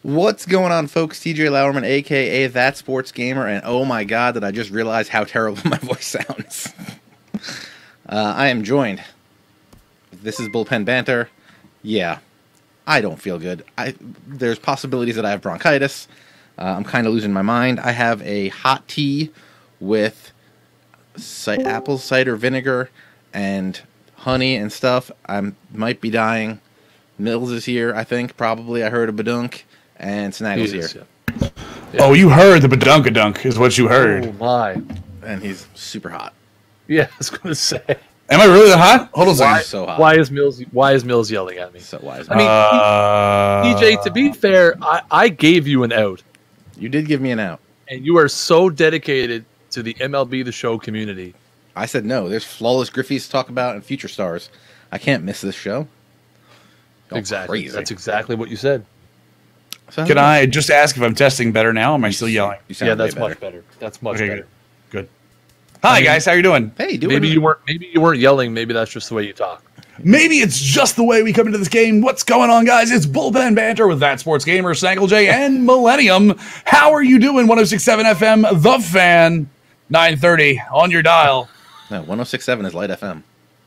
What's going on, folks? TJ Lauerman, a.k.a. That Sports Gamer, and oh my god, did I just realize how terrible my voice sounds. I am joined. This is Bullpen Banter. Yeah, I don't feel good. There's possibilities that I have bronchitis. I'm kind of losing my mind. I have a hot tea with apple cider vinegar and honey and stuff. I might be dying. Mills is here, I think, probably. I heard a badunk. And Snaggle's here. Yeah. Oh, you heard the badunkadunk is what you heard. Oh, my. And he's super hot. Yeah, I was going to say. Am I really that hot? Hold on a second. So hot. Why is Mills yelling at me? So why is I mean, TJ, to be fair, I gave you an out. You did give me an out. And you are so dedicated to the MLB The Show community. I said no. There's flawless Griffeys to talk about and future stars. I can't miss this show. Exactly. Crazy. That's exactly what you said. So Can I just ask if I'm testing better now? Or am I still yelling? You sound Yeah, that's way much better. That's much better. Good. Hi, guys. How you doing? Hey, doing Maybe you weren't yelling. Maybe that's just the way you talk. Maybe it's just the way we come into this game. What's going on, guys? It's Bullpen Banter with That Sports Gamer, Snaggle J, and Millennium. How are you doing? 106.7 FM, The Fan, 930 on your dial. No, 106.7 is Light FM.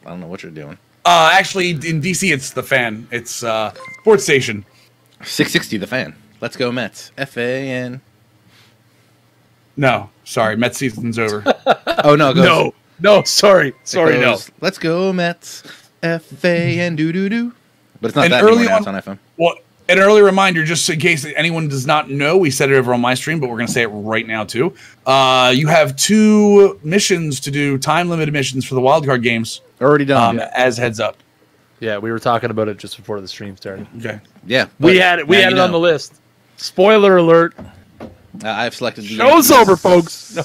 I don't know what you're doing. Actually, in DC, it's The Fan. It's Sports Station. 660, The Fan. Let's go, Mets. F-A-N. No, sorry, Mets season's over. Oh, no, it goes. No, sorry. It goes, let's go, Mets. F-A-N, do-do-do. But it's not And that early anymore now. It's on FM. Well, an early reminder, just in case anyone does not know, we said it over on my stream, but we're going to say it right now, too. You have 2 missions to do, time-limited missions for the wildcard games. Already done. As heads up. Yeah, we were talking about it just before the stream started. Okay. Yeah. We had it on the list. Spoiler alert. I've selected the Show's Yankees. over, folks. No.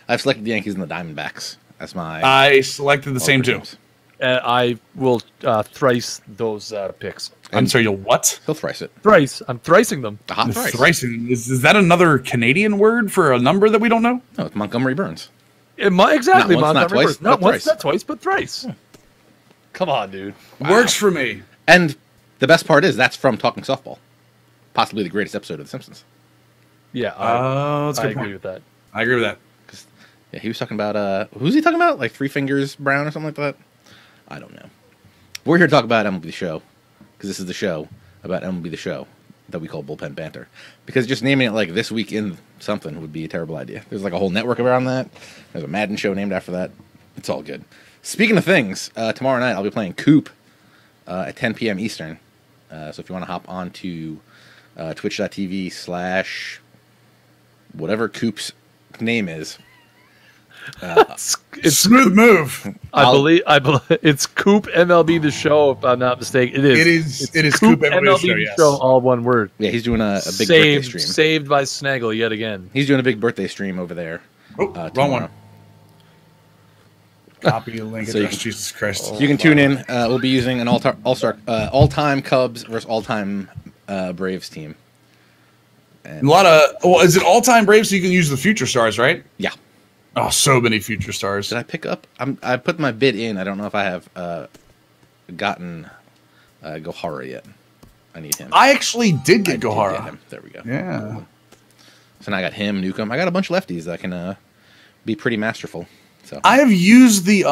I've selected the Yankees and the Diamondbacks. That's my... I selected the same 2. teams. I will thrice those picks. I'm sorry, you'll what? He'll thrice it. Thrice. I'm thricing them. The hot thrice. Thricing. Is that another Canadian word for a number that we don't know? No, it's Montgomery Burns. Exactly. Not once, not Montgomery twice, Burns. Not but once, thrice. not twice, but thrice. Come on, dude. Wow. Works for me. And the best part is that's from Talking Softball. Possibly the greatest episode of The Simpsons. Yeah, That's a I good agree point. with that. I agree with that. Yeah, he was talking about, who's he talking about? Like Three Fingers Brown or something like that? I don't know. We're here to talk about MLB The Show, because this is the show about MLB The Show that we call Bullpen Banter. Because just naming it like This Week in something would be a terrible idea. There's like a whole network around that. There's a Madden show named after that. It's all good. Speaking of things, tomorrow night I'll be playing Coop at 10 p.m. Eastern. So if you want to hop on to twitch.tv/ whatever Coop's name is. It's Smooth move. I believe it's Coop MLB The Show, if I'm not mistaken. It is Coop MLB The yes. Show, all one word. Yeah, he's doing a big birthday stream. Saved by Snaggle yet again. He's doing a big birthday stream over there. Oh, wrong tomorrow. one. Copy link So address. Jesus Christ. So you can tune in. We'll be using an all-time Cubs versus all-time Braves team. And A lot of. Well, is it all-time Braves? So you can use the future stars, right? yeah. Oh, so many future stars. Did I pick up? I put my bid in. I don't know if I have gotten Gohara yet. I need him. I actually did get I did Gohara. get him. There we go. Yeah. So now I got him, Newcomb. I got a bunch of lefties that can be pretty masterful. So I have used the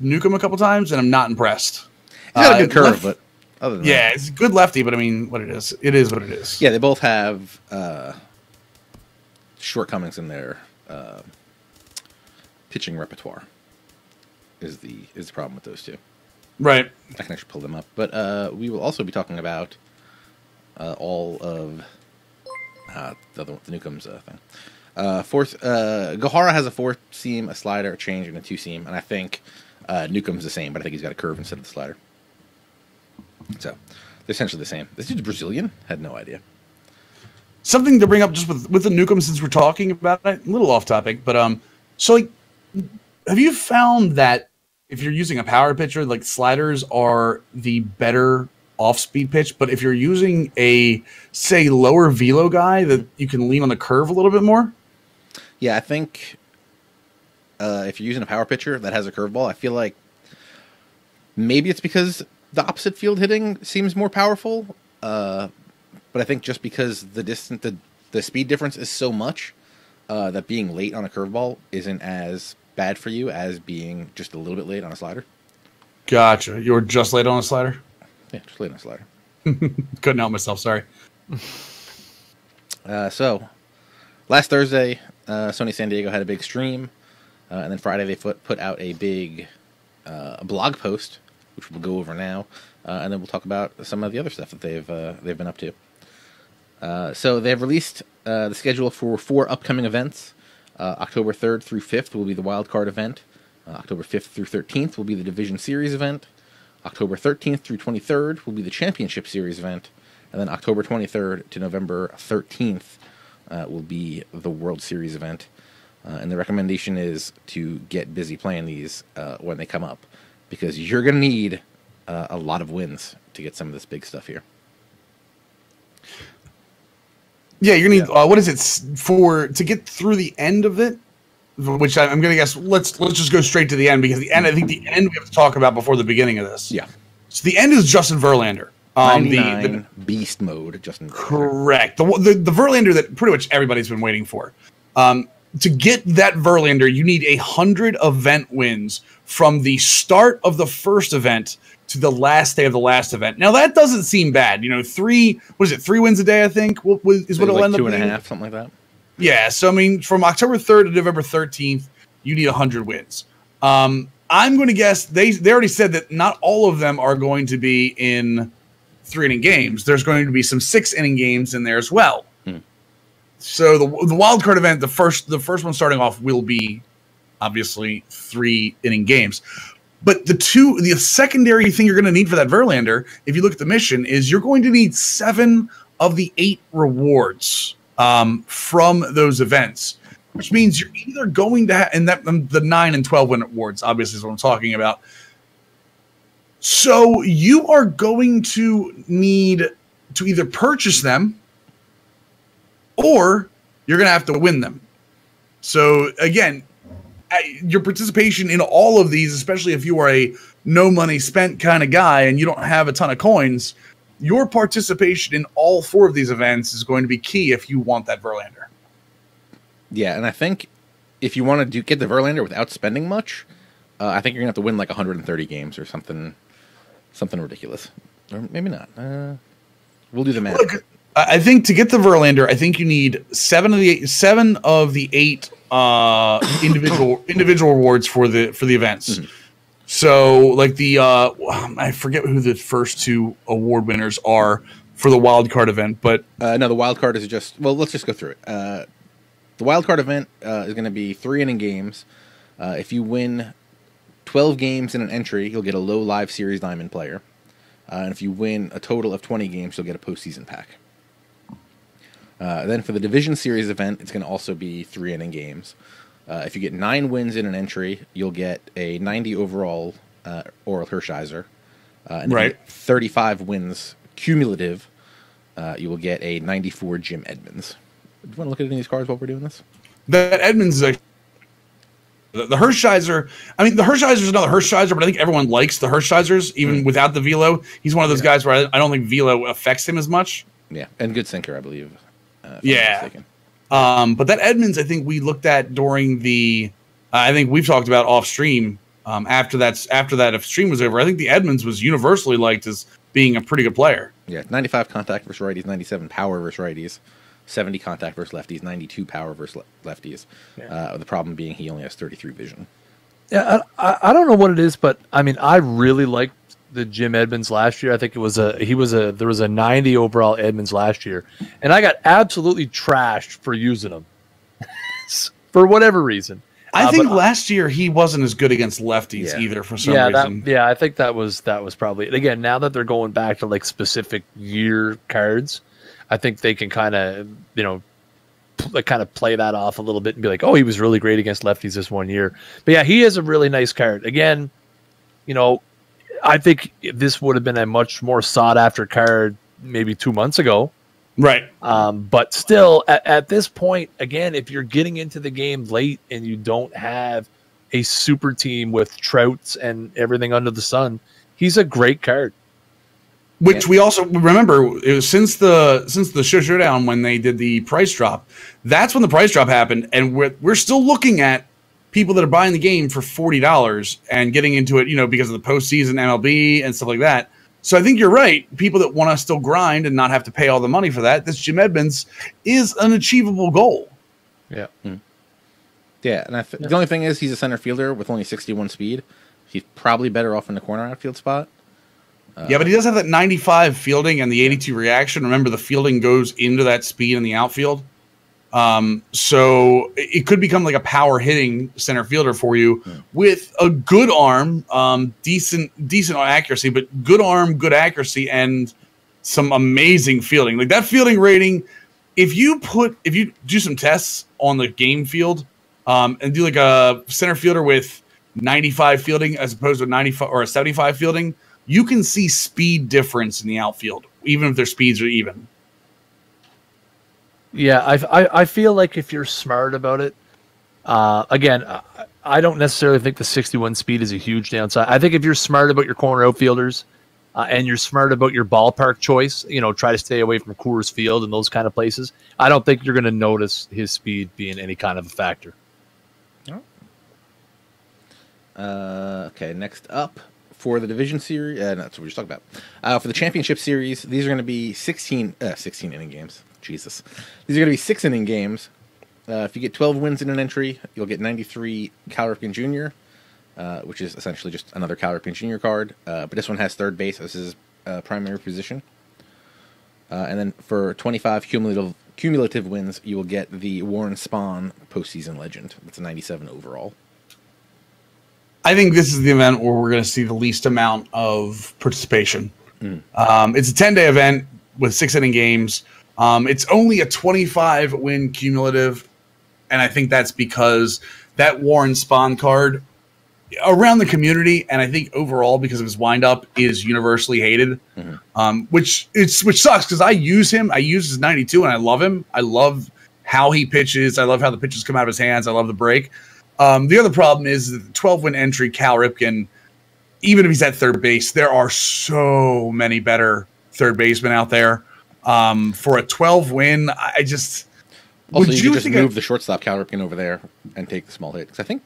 Newcomb a couple times, and I'm not impressed. he's got a good curve, but other than Yeah, that, it's a good lefty, but I mean, what it is what it is. yeah, they both have shortcomings in their pitching repertoire. Is the problem with those two? Right. I can actually pull them up, but we will also be talking about all of the Newcomb's thing. Gohara has a 4-seam, a slider, a change, and a 2-seam, and I think Newcomb's the same, but I think he's got a curve instead of the slider. So they're essentially the same. This dude's Brazilian? Had no idea. Something to bring up just with the Newcomb, since we're talking about it, a little off topic, but so like, have you found that if you're using a power pitcher, like sliders are the better off-speed pitch, but if you're using a, say, lower velo guy, that you can lean on the curve a little bit more? Yeah, I think if you're using a power pitcher that has a curveball, I feel like maybe it's because the opposite field hitting seems more powerful, but I think just because the speed difference is so much, that being late on a curveball isn't as bad for you as being just a little bit late on a slider. Gotcha. You were just late on a slider? Yeah, just late on a slider. Couldn't help myself, sorry. So, last Thursday, Sony San Diego had a big stream, and then Friday they put out a big blog post, which we'll go over now, and then we'll talk about some of the other stuff that they've been up to. So they've released the schedule for 4 upcoming events. October 3rd through 5th will be the Wild Card event. October 5th through 13th will be the Division Series event. October 13th through 23rd will be the Championship Series event. And then October 23rd to November 13th will be the World Series event. And the recommendation is to get busy playing these when they come up, because you're going to need a lot of wins to get some of this big stuff here. Yeah, you're gonna need what is it to get through the end of it? Which I'm gonna guess. Let's just go straight to the end, because the end. I think the end we have to talk about before the beginning of this. Yeah. So the end is Justin Verlander. 99 beast mode, Justin. Correct. The Verlander that pretty much everybody's been waiting for. To get that Verlander, you need 100 event wins from the start of the first event to the last day of the last event. Now that doesn't seem bad. 3 wins a day, I think, is what it'll end up being. 2.5, something like that. Yeah, so I mean, from October 3rd to November 13th, you need 100 wins. I'm going to guess they already said that not all of them are going to be in 3-inning games. There's going to be some 6-inning games in there as well. So the wild card event, the first one starting off will be obviously 3-inning games. But the secondary thing you're going to need for that Verlander, if you look at the mission, is you're going to need 7 of the 8 rewards from those events, which means you're either going to have, and that the 9 and 12 win awards obviously is what I'm talking about. So you are going to need to either purchase them, or you're going to have to win them. So again, your participation in all of these, especially if you are a no money spent kind of guy and you don't have a ton of coins, your participation in all 4 of these events is going to be key if you want that Verlander. Yeah, and I think if you want to get the Verlander without spending much, I think you're going to have to win like 130 games or something ridiculous. Or maybe not. We'll do the math. Look, I think to get the Verlander, I think you need 7 of the 8 individual rewards for the events. Mm-hmm. So, like I forget who the first 2 award winners are for the wild card event, but no, the wild card is just let's just go through it. The wild card event is going to be 3-inning games. If you win 12 games in an entry, you'll get a low live series diamond player, and if you win a total of 20 games, you'll get a postseason pack. Then for the Division Series event, it's going to also be 3-inning games. If you get 9 wins in an entry, you'll get a 90 overall Oral Hershiser. And if you get 35 wins cumulative, you will get a 94 Jim Edmonds. Do you want to look at any of these cards while we're doing this? That Edmonds is the Hershiser. I mean, the Hershiser is another Hershiser, but I think everyone likes the Hershizers, even without the velo. He's one of those guys where I don't think velo affects him as much. Yeah, and good sinker, I believe. Yeah. But that Edmonds, I think we looked at during the. I think we've talked about off stream. After that stream was over, I think the Edmonds was universally liked as being a pretty good player. Yeah, 95 contact versus righties, 97 power versus righties, 70 contact versus lefties, 92 power versus lefties. Yeah. The problem being he only has 33 vision. Yeah, I don't know what it is, but I mean, I really liked the Jim Edmonds last year. I think there was a 90 overall Edmonds last year, and I got absolutely trashed for using him for whatever reason. I think last year he wasn't as good against lefties either for some reason. I think that was probably, again, now that they're going back to like specific year cards, I think they can kind of, play that off a little bit and be like, oh, he was really great against lefties this one year. But yeah, he is a really nice card. Again, I think this would have been a much more sought after card maybe 2 months ago. Right. But still, at this point, again, if you're getting into the game late and you don't have a super team with Trouts and everything under the sun, he's a great card. Which we also remember, it was since the showdown when they did the price drop. That's when the price drop happened, and we're still looking at people that are buying the game for $40 and getting into it, because of the postseason MLB and stuff like that. So I think you're right. People that want to still grind and not have to pay all the money for that, this Jim Edmonds is an achievable goal. Yeah. Yeah, and the only thing is he's a center fielder with only 61 speed. He's probably better off in the corner outfield spot. Yeah, but he does have that 95 fielding and the 82 reaction. Remember, the fielding goes into that speed in the outfield. So it could become like a power hitting center fielder for you with a good arm, decent accuracy, but good arm, good accuracy, and some amazing fielding. Like that fielding rating, if you do some tests on the game field, and do like a center fielder with 95 fielding as opposed to 95 or a 75 fielding, you can see speed difference in the outfield, even if their speeds are even. Yeah, I feel like if you're smart about it, again, I don't necessarily think the 61 speed is a huge downside. I think if you're smart about your corner outfielders and you're smart about your ballpark choice, try to stay away from Coors Field and those kind of places, I don't think you're going to notice his speed being any kind of a factor. Okay, next up for the division series, no, that's what we're just talking about. For the championship series, these are going to be 16 inning games. Jesus. These are going to be 6-inning games. If you get 12 wins in an entry, you'll get 93 Cal Ripken Jr., which is essentially just another Cal Ripken Jr. card. But this one has third base as his primary position. And then for 25 cumulative wins, you will get the Warren Spahn postseason legend. That's a 97 overall. I think this is the event where we're going to see the least amount of participation. It's a 10-day event with 6-inning games. It's only a 25-win cumulative, and I think that's because that Warren Spahn card around the community, and I think overall because of his windup, is universally hated, which sucks because I use him. I use his 92, and I love him. I love how he pitches. I love how the pitches come out of his hands. I love the break. The other problem is the 12-win entry Cal Ripken, even if he's at third base, there are so many better third basemen out there. For a 12-win, I just... Also, you could just move the shortstop Cal Ripken over there and take the small hit. Because I think...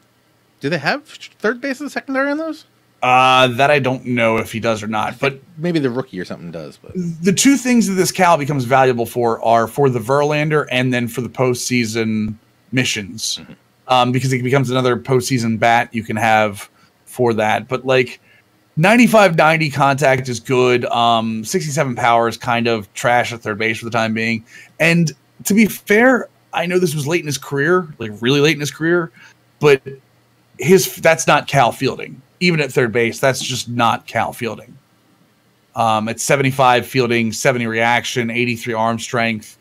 Do they have third base and secondary on those? That I don't know if he does or not. But maybe the rookie or something does. But the two things that this Cal becomes valuable for are for the Verlander and then for the postseason missions. Because it becomes another postseason bat you can have for that. But like 95-90 contact is good. 67 power is kind of trash at third base for the time being. And to be fair, I know this was late in his career, like really late in his career, but that's not Cal fielding. Even at third base, that's just not Cal fielding. It's 75 fielding, 70 reaction, 83 arm strength.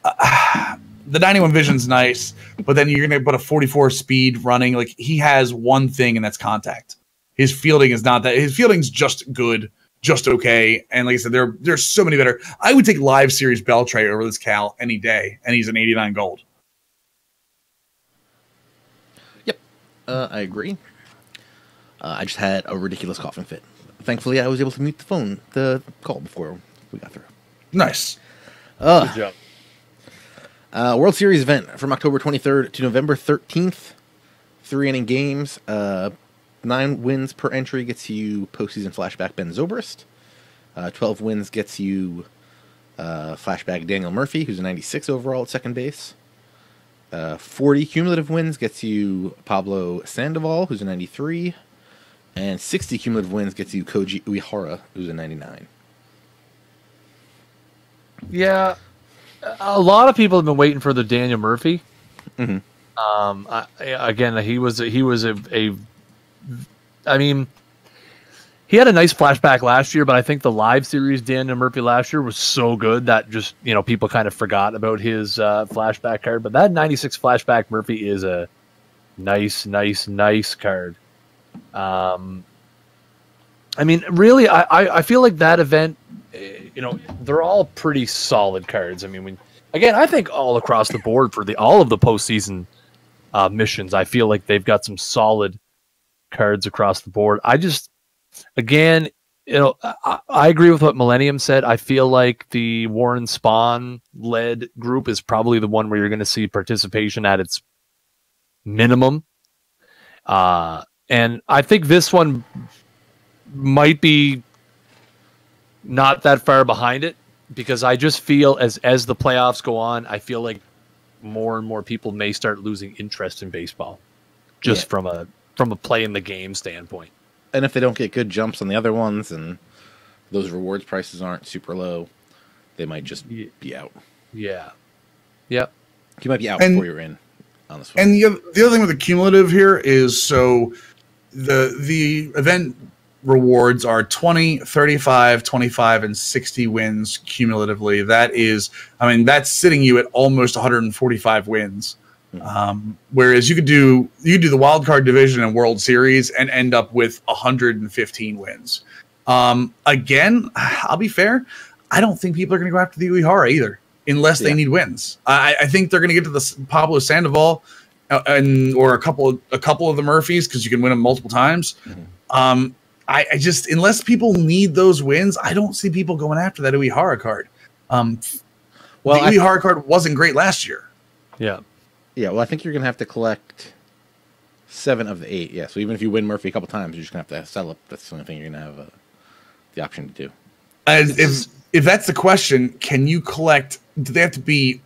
The 91 vision's nice, but then you're going to put a 44 speed running. Like he has one thing, and that's contact. His fielding is not that. His fielding's just good, just okay. And like I said, there's so many better. I would take live series Beltray over this Cal any day, and he's an 89 gold. Yep, I agree. I just had a ridiculous coughing fit. Thankfully, I was able to mute the call before we got through. Nice. Good job. World Series event from October 23rd to November 13th. 3-inning games. 9 wins per entry gets you postseason flashback Ben Zobrist. 12 wins gets you flashback Daniel Murphy, who's a 96 overall at second base. 40 cumulative wins gets you Pablo Sandoval, who's a 93. And 60 cumulative wins gets you Koji Uehara, who's a 99. Yeah. A lot of people have been waiting for the Daniel Murphy. Mm-hmm. Again, he was a I mean, he had a nice flashback last year, but I think the live series Daniel Murphy last year was so good that just, people kind of forgot about his flashback card. But that 96 flashback Murphy is a nice card. I mean, really, I feel like that event, they're all pretty solid cards. I mean, I think all across the board for all of the postseason missions, I feel like they've got some solid cards across the board. I just, again, I agree with what Millennium said. I feel like the Warren Spahn led group is probably the one where you're going to see participation at its minimum. And I think this one might be not that far behind it, because I just feel as the playoffs go on, I feel like more and more people may start losing interest in baseball, just from a play in the game standpoint. And if they don't get good jumps on the other ones and those rewards prices aren't super low, they might just be out. Yeah. Yep. You might be out before you're in on this one. And the other thing with the cumulative here is, so the event rewards are 20, 35, 25, and 60 wins cumulatively. That is, that's sitting you at almost 145 wins. Whereas you could do the wild card division and World Series and end up with 115 wins. Again, I'll be fair. I don't think people are going to go after the Uehara either, unless they need wins. I think they're going to get to the Pablo Sandoval or a couple of the Murphys, because you can win them multiple times. I just, unless people need those wins, I don't see people going after that Uehara card. The Uehara card wasn't great last year. Yeah. Yeah, well, I think you're going to have to collect 7 of the 8. Yeah, so even if you win Murphy a couple times, you're just going to have to sell up. That's the only thing you're going to have the option to do. If that's the question, can you collect? Do they have to be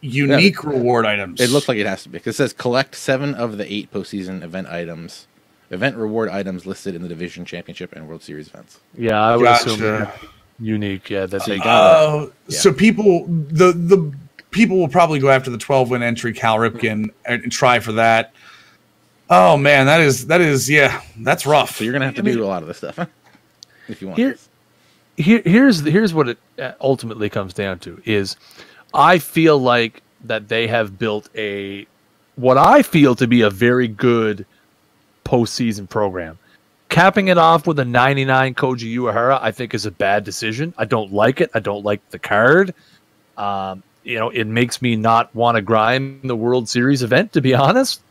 unique reward items? It looks like it has to be, because it says collect 7 of the 8 postseason event reward items listed in the division, championship, and World Series events. Yeah, I would assume unique. Yeah, that they got. So people, the people will probably go after the 12-win entry Cal Ripken and try for that. Oh man, that is that's rough. So you're gonna have to do a lot of this stuff if you want. Here's what it ultimately comes down to is, I feel like that they have built what I feel to be a very good postseason program. Capping it off with a 99 Koji Uehara, I think, is a bad decision. I don't like it. I don't like the card. It makes me not want to grind the World Series event, to be honest.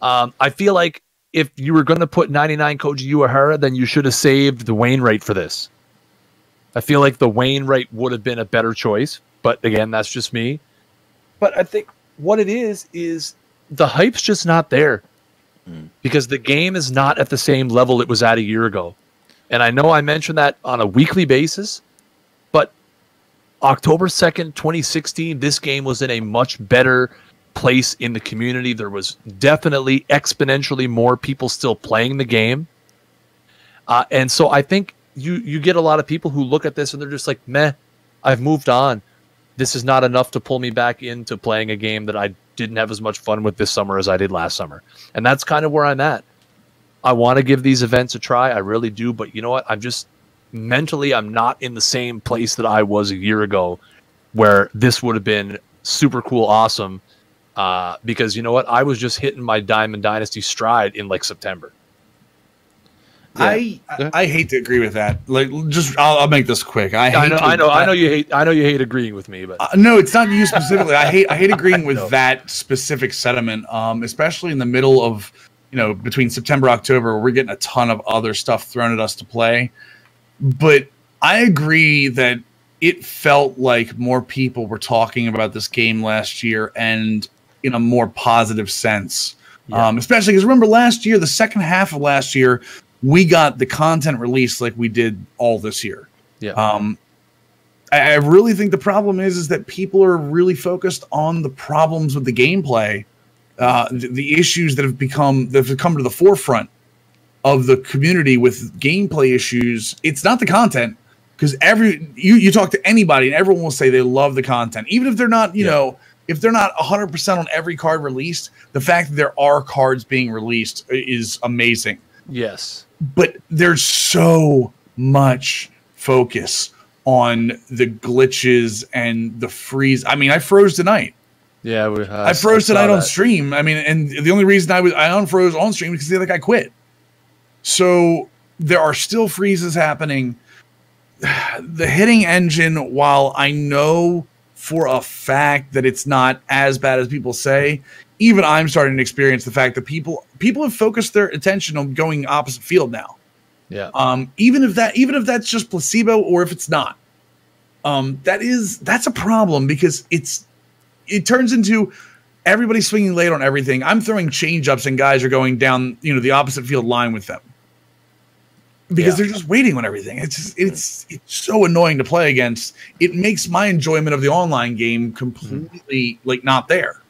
I feel like if you were going to put 99 Koji Uehara, then you should have saved the Wainwright for this. I feel like the Wainwright would have been a better choice, but again, that's just me. But I think what it is the hype's just not there, because the game is not at the same level it was at a year ago. And I know I mentioned that on a weekly basis, but October 2nd, 2016, this game was in a much better place in the community. There was definitely exponentially more people still playing the game. And so I think you get a lot of people who look at this and they're just like, meh, I've moved on. This is not enough to pull me back into playing a game that I didn't have as much fun with this summer as I did last summer. And that's kind of where I'm at. I want to give these events a try. I really do. But you know what? Mentally, I'm not in the same place that I was a year ago, where this would have been super cool, awesome. Because you know what? I was just hitting my Diamond Dynasty stride in like September. Yeah. I hate to agree with that. Like, I'll make this quick. I know you hate agreeing with me, but no, it's not you specifically. I hate agreeing with that specific sentiment, especially in the middle of, between September, October, where we're getting a ton of other stuff thrown at us to play. But I agree that it felt like more people were talking about this game last year, and in a more positive sense. Yeah. Especially because remember last year, the second half of last year, we got the content released like we did all this year. Yeah. I really think the problem is that people are really focused on the problems with the gameplay, the issues that have come to the forefront of the community with gameplay issues. It's not the content, because you talk to anybody and everyone will say they love the content, even if they're not, if they're not 100% on every card released. The fact that there are cards being released is amazing. Yes. But there's so much focus on the glitches and the freeze. I mean, I froze tonight. Yeah, I froze tonight on stream. I mean, and the only reason I unfroze on stream because the other guy quit. So there are still freezes happening. The hitting engine, while I know for a fact that it's not as bad as people say, even I'm starting to experience the fact that people have focused their attention on going opposite field now. Yeah. Even if that's just placebo or if it's not, that's a problem because it turns into everybody's swinging late on everything. I'm throwing change-ups and guys are going down, the opposite field line with them because they're just waiting on everything. It's so annoying to play against. It makes my enjoyment of the online game completely not there.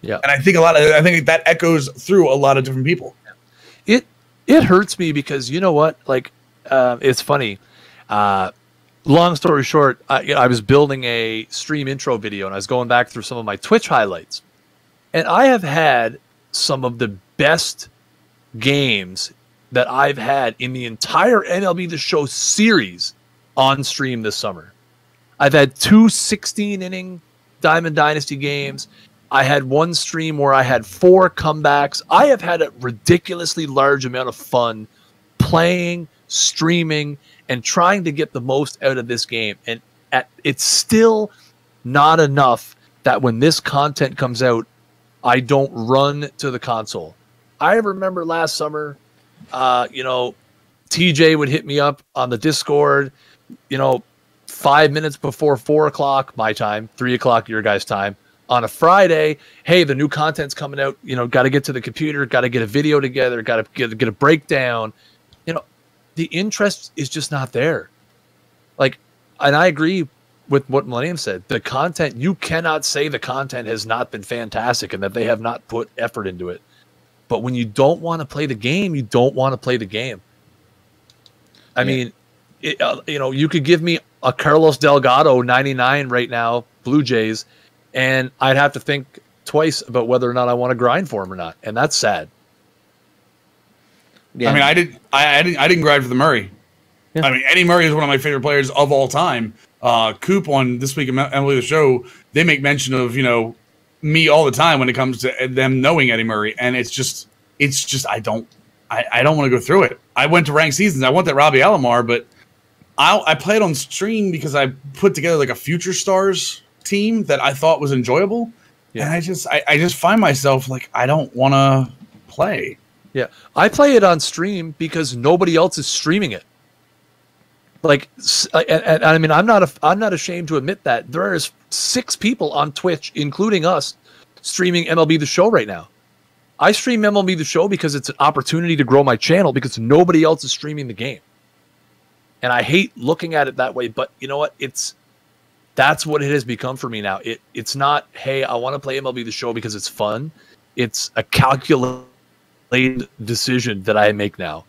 Yeah. And I think that echoes through a lot of different people. It hurts me because you know what? It's funny. Long story short, I was building a stream intro video and I was going back through some of my Twitch highlights. And I have had some of the best games that I've had in the entire MLB The Show series on stream this summer. I've had 2 16-inning Diamond Dynasty games. I had one stream where I had 4 comebacks. I have had a ridiculously large amount of fun playing, streaming, and trying to get the most out of this game. And it's still not enough that when this content comes out, I don't run to the console. I remember last summer, TJ would hit me up on the Discord, 5 minutes before 4 o'clock my time, 3 o'clock your guys' time, on a Friday. Hey, the new content's coming out. Got to get to the computer, got to get a video together, got to get a breakdown. The interest is just not there. And I agree with what Millennium said. The content, you cannot say the content has not been fantastic and that they have not put effort into it. But when you don't want to play the game, you don't want to play the game. I mean, you could give me a Carlos Delgado 99 right now, Blue Jays, and I'd have to think twice about whether or not I want to grind for him or not. And that's sad. Yeah. I mean, I didn't grind for the Murray. Yeah. I mean, Eddie Murray is one of my favorite players of all time. Coop on This Week in MLB The Show, they make mention of, me all the time when it comes to them knowing Eddie Murray. And it's just, I don't want to go through it. I went to ranked seasons. I want that Robbie Alomar, but I played on stream because I put together a Future Stars team that I thought was enjoyable. Yeah. And I just find myself I don't want to play. Yeah. I play it on stream because nobody else is streaming it. And I mean, I'm not ashamed to admit that there is 6 people on Twitch, including us, streaming MLB The Show right now. I stream MLB The Show because it's an opportunity to grow my channel because nobody else is streaming the game. And I hate looking at it that way, but you know what? That's what it has become for me now. It's not, hey, I want to play MLB The Show because it's fun. It's a calculated decision that I make now.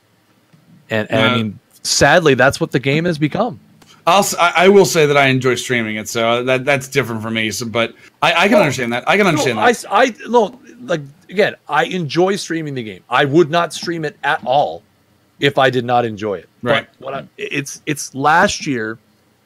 And I mean, sadly, that's what the game has become. I will say that I enjoy streaming it, so that's different for me. So, but I can understand that. I can understand that. Again, I enjoy streaming the game. I would not stream it at all if I did not enjoy it. Right. But it's last year.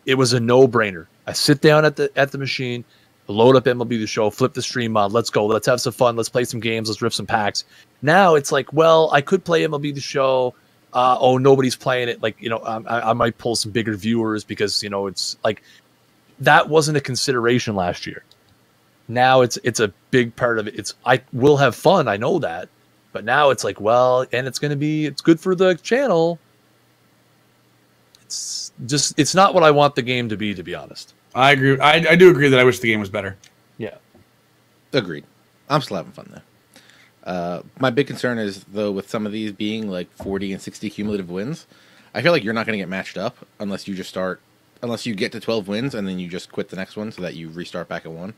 It was a no-brainer. I sit down at the machine, load up MLB The Show, flip the stream on. Let's go. Let's have some fun. Let's play some games. Let's rip some packs. Now it's I could play MLB The Show. Nobody's playing it. I might pull some bigger viewers because it's that wasn't a consideration last year. Now it's a big part of it. I will have fun. I know that, but now it's and it's good for the channel. It's not what I want the game to be honest. I agree. I do agree that I wish the game was better. Yeah. Agreed. I'm still having fun though. My big concern is, though, with some of these being 40 and 60 cumulative wins, I feel like you're not going to get matched up unless you get to 12 wins and then you just quit the next one so that you restart back at 1.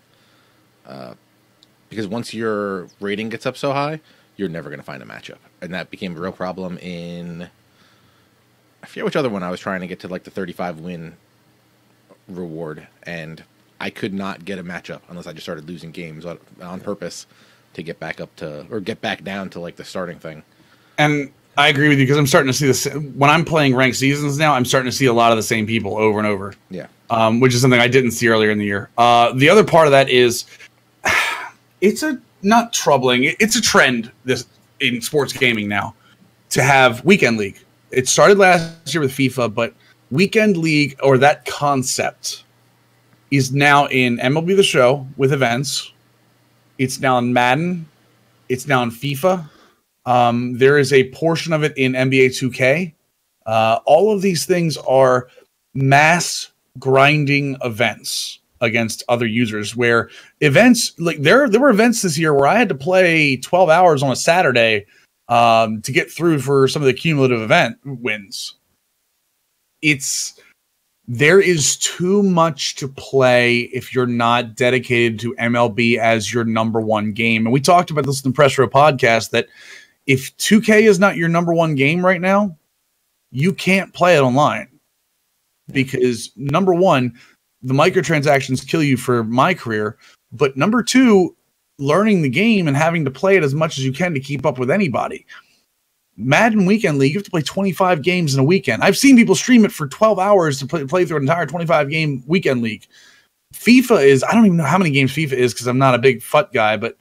Because once your rating gets up so high, you're never going to find a matchup. And that became a real problem in, I forget which other one I was trying to get to the 35 win reward, and I could not get a matchup unless I just started losing games on purpose to get back up to, or get back down to the starting thing. And I agree with you because I'm starting to see this when I'm playing ranked seasons now. I'm starting to see a lot of the same people over and over. Yeah, which is something I didn't see earlier in the year. The other part of that is it's not troubling. It's a trend in sports gaming now to have weekend league. It started last year with FIFA, but weekend league or that concept is now in MLB The Show with events. It's now in Madden. It's now in FIFA. There is a portion of it in NBA 2K. All of these things are mass grinding events against other users, where events like there were events this year where I had to play 12 hours on a Saturday to get through for some of the cumulative event wins. There is too much to play if you're not dedicated to MLB as your number one game. And we talked about this in the Press Row podcast, that if 2K is not your number one game right now, you can't play it online. Because number one, the microtransactions kill you for my career. But number two, learning the game and having to play it as much as you can to keep up with anybody. Madden Weekend League, you have to play 25 games in a weekend. I've seen people stream it for 12 hours to play through an entire 25-game Weekend League. FIFA is, I don't even know how many games FIFA is because I'm not a big FUT guy, but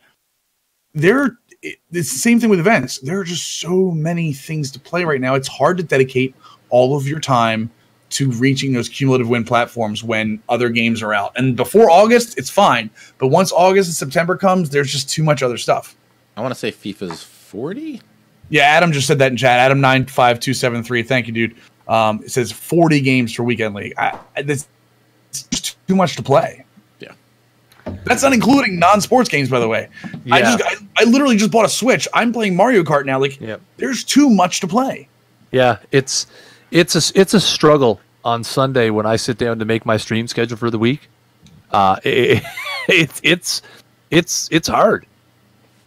it's the same thing with events. There are just so many things to play right now. It's hard to dedicate all of your time to reaching those cumulative win platforms when other games are out. And before August, it's fine. But once August and September comes, there's just too much other stuff. I want to say FIFA's 40? Yeah, Adam just said that in chat. Adam 95273. Thank you, dude. It says 40 games for Weekend League. It's just too much to play. Yeah, that's not including non-sports games, by the way. Yeah. I literally just bought a Switch. I'm playing Mario Kart now. There's too much to play. Yeah, it's a struggle on Sunday when I sit down to make my stream schedule for the week. It's hard.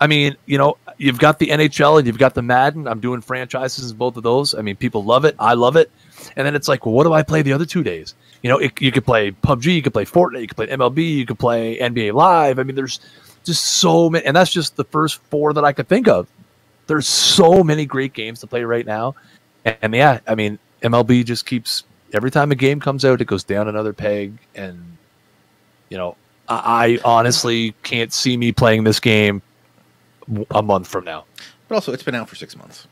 I mean, you've got the NHL and you've got the Madden. I'm doing franchises in both of those. I mean, people love it. I love it. And then it's like, well, what do I play the other 2 days? You could play PUBG, you could play Fortnite, you could play MLB, you could play NBA Live. I mean, there's just so many, and that's just the first 4 that I could think of. There's so many great games to play right now. And yeah, I mean, MLB just keeps, every time a game comes out, it goes down another peg. And, I honestly can't see me playing this game a month from now. But also, it's been out for 6 months.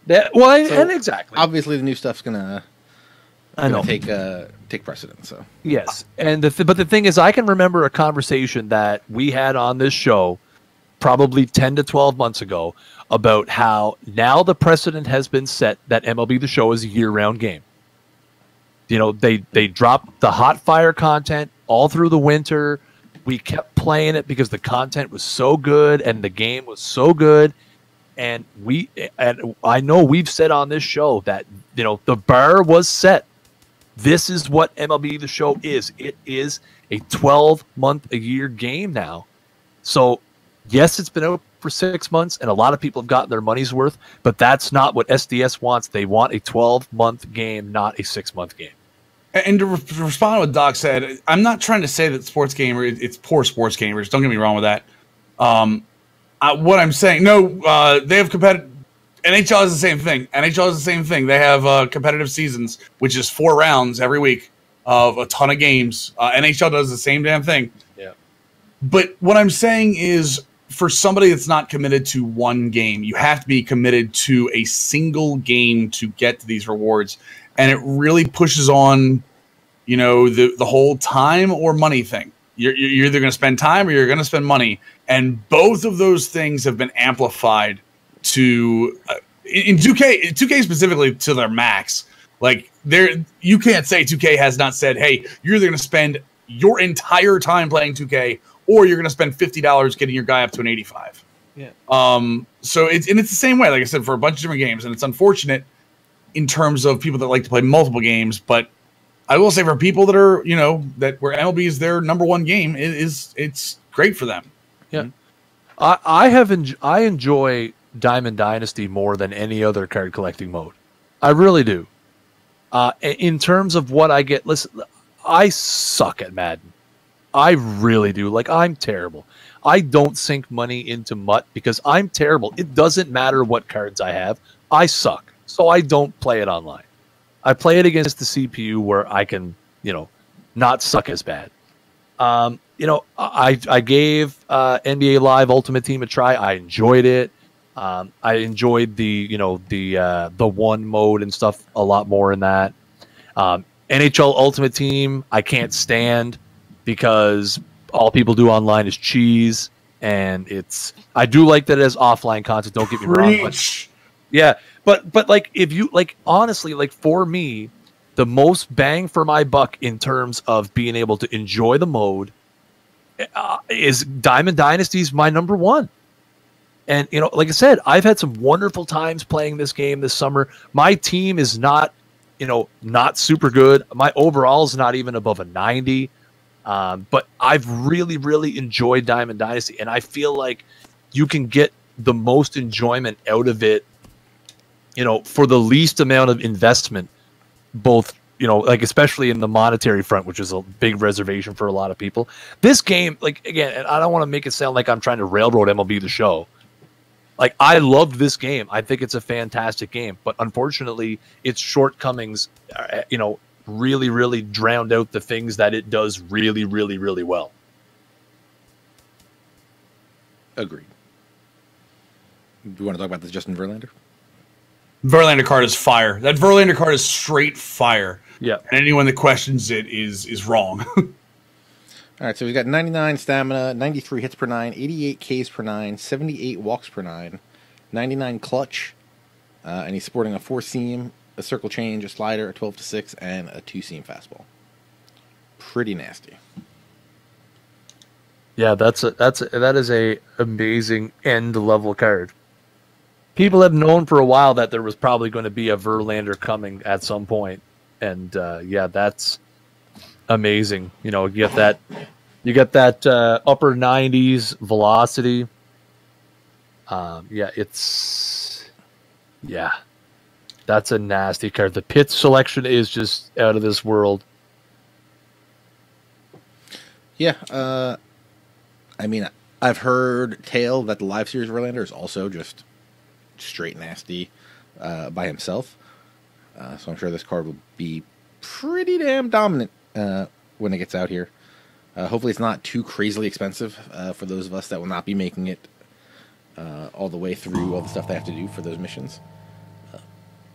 And exactly. Obviously, the new stuff's gonna take precedence. So yes, and but the thing is, I can remember a conversation that we had on this show probably 10 to 12 months ago about how now the precedent has been set that MLB The Show is a year-round game. They dropped the hot fire content all through the winter. We kept playing it because the content was so good and the game was so good. And I know we've said on this show that, the bar was set. This is what MLB The Show is. It is a 12-month-a-year game now. So, yes, it's been out for 6 months, and a lot of people have gotten their money's worth, but that's not what SDS wants. They want a 12-month game, not a 6-month game. And to respond to what Doc said, I'm not trying to say that it's poor sports gamers. Don't get me wrong with that. What I'm saying, they have competitive. NHL is the same thing. NHL is the same thing. They have competitive seasons, which is 4 rounds every week of a ton of games. NHL does the same damn thing. Yeah. But what I'm saying is, for somebody that's not committed to one game, you have to be committed to a single game to get to these rewards. And it really pushes on, the whole time or money thing. You're either going to spend time or you're going to spend money. And both of those things have been amplified to in 2K specifically to their max. You can't say 2K has not said, hey, you're either going to spend your entire time playing 2K or you're going to spend $50 getting your guy up to an 85. Yeah. So it's the same way, like I said, for a bunch of different games. And it's unfortunate in terms of people that like to play multiple games, but I will say for people that are, where MLB is their number one game, it's great for them. Yeah. I enjoy Diamond Dynasty more than any other card collecting mode. I really do. In terms of what I get, listen, I suck at Madden. I really do. I'm terrible. I don't sink money into MUT because I'm terrible. It doesn't matter what cards I have. I suck. So I don't play it online. I play it against the CPU where I can, not suck as bad. I gave NBA Live Ultimate Team a try. I enjoyed it. I enjoyed the one mode and stuff a lot more in that. NHL Ultimate Team I can't stand because all people do online is cheese, and I do like that it has offline content. Don't get me wrong. Yeah, but like if you like honestly, like for me, the most bang for my buck in terms of being able to enjoy the mode is Diamond Dynasty's my number one. And like I said, I've had some wonderful times playing this game this summer. My team is not, not super good. My overall is not even above a 90. But I've really, really enjoyed Diamond Dynasty, and I feel like you can get the most enjoyment out of it, for the least amount of investment, both, like especially in the monetary front, which is a big reservation for a lot of people. This game, like, again, and I don't want to make it sound like I'm trying to railroad MLB The Show. Like, I loved this game. I think it's a fantastic game, but unfortunately its shortcomings, really, really drowned out the things that it does really, really, really well. Agreed. Do you want to talk about this Justin Verlander? Verlander card is fire. That Verlander card is straight fire. Yeah. And anyone that questions it is wrong. All right, so we've got 99 stamina, 93 hits per 9, 88 Ks per 9, 78 walks per 9, 99 clutch, and he's sporting a 4-seam, a circle change, a slider, a 12-6, and a 2-seam fastball. Pretty nasty. Yeah, that is a amazing end level card. People have known for a while that there was probably going to be a Verlander coming at some point, and that's amazing. You get that upper 90s velocity. That's a nasty card. The pitch selection is just out of this world. Yeah, I mean, I've heard tale that the live series Verlander is also just straight nasty by himself. So I'm sure this card will be pretty damn dominant when it gets out here. Hopefully it's not too crazily expensive for those of us that will not be making it all the way through all the stuff they have to do for those missions.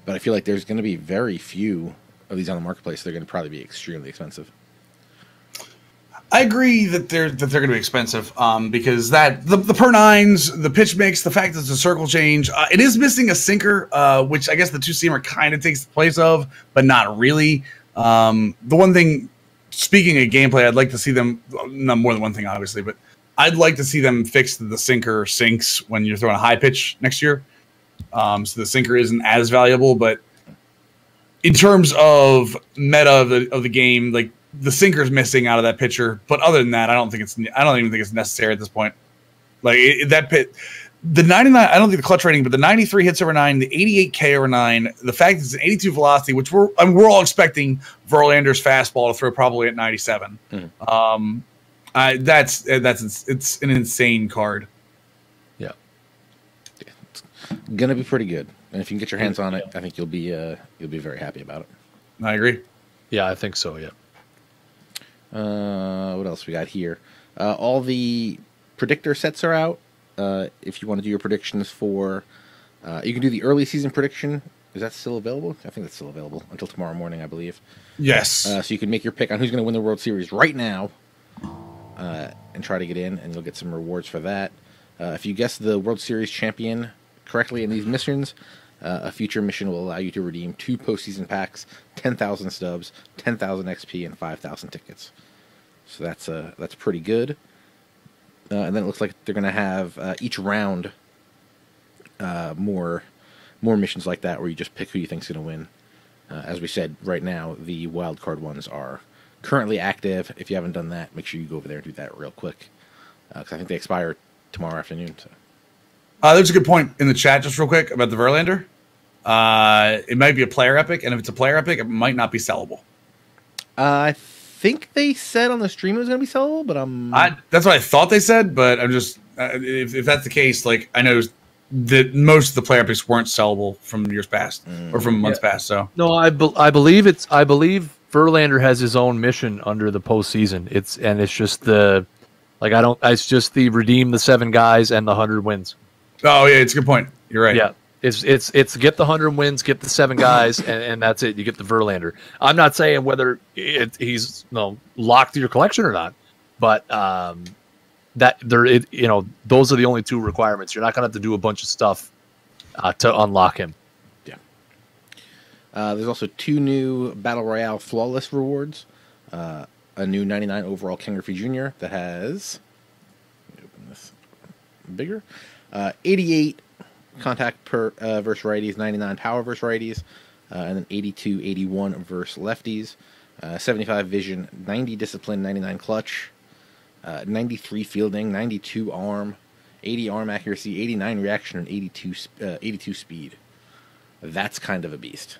But I feel like there's going to be very few of these on the marketplace. They're going to probably be extremely expensive. I agree that they're going to be expensive because the per nines, the pitch mix, the fact that it's a circle change, it is missing a sinker, which I guess the 2-seamer kind of takes the place of, but not really. The one thing, speaking of gameplay, I'd like to see them, not more than one thing obviously, but I'd like to see them fix the sinker sinks when you're throwing a high pitch next year. So the sinker isn't as valuable, but in terms of meta of the game, like, the sinker's missing out of that pitcher, but other than that, I don't even think it's necessary at this point. Like the 99, I don't think the clutch rating, but the 93 hits over 9, the 88 K over 9, the fact that it's an 82 velocity, which we're all expecting Verlander's fastball to throw probably at 97. Mm-hmm. It's an insane card. Yeah, it's gonna be pretty good, and if you can get your hands on it, I think you'll be very happy about it. I agree. Yeah, I think so. Yeah. What else we got here? All the predictor sets are out. If you want to do your predictions for, you can do the early season prediction. Is that still available? I think that's still available until tomorrow morning, I believe. Yes. So you can make your pick on who's going to win the World Series right now, and try to get in, and you'll get some rewards for that. If you guess the World Series champion correctly in these missions, a future mission will allow you to redeem 2 postseason packs, 10,000 stubs, 10,000 XP, and 5,000 tickets. So that's pretty good. And then it looks like they're going to have each round more missions like that, where you just pick who you think's going to win. As we said, right now the wild card ones are currently active. If you haven't done that, make sure you go over there and do that real quick, because I think they expire tomorrow afternoon. So. There's a good point in the chat, just real quick, about the Verlander. It might be a player epic, and if it's a player epic, it might not be sellable. I think they said on the stream it was going to be sellable, but that's what I thought they said, but I'm just if that's the case, like, I know that most of the player epics weren't sellable from years past or from months past. So no, I believe Verlander has his own mission under the postseason. It's just it's just the redeem the 7 guys and the 100 wins. Oh yeah, it's a good point. You're right. Yeah, it's get the 100 wins, get the 7 guys, and that's it. You get the Verlander. I'm not saying whether he's locked to your collection or not, but those are the only 2 requirements. You're not gonna have to do a bunch of stuff to unlock him. Yeah. There's also 2 new Battle Royale Flawless rewards. A new 99 overall Ken Griffey Jr. that has, let me open this bigger, 88 contact per versus righties, 99 power versus righties, and then 82, 81 versus lefties, 75 vision, 90 discipline, 99 clutch, 93 fielding, 92 arm, 80 arm accuracy, 89 reaction, and 82 speed. That's kind of a beast.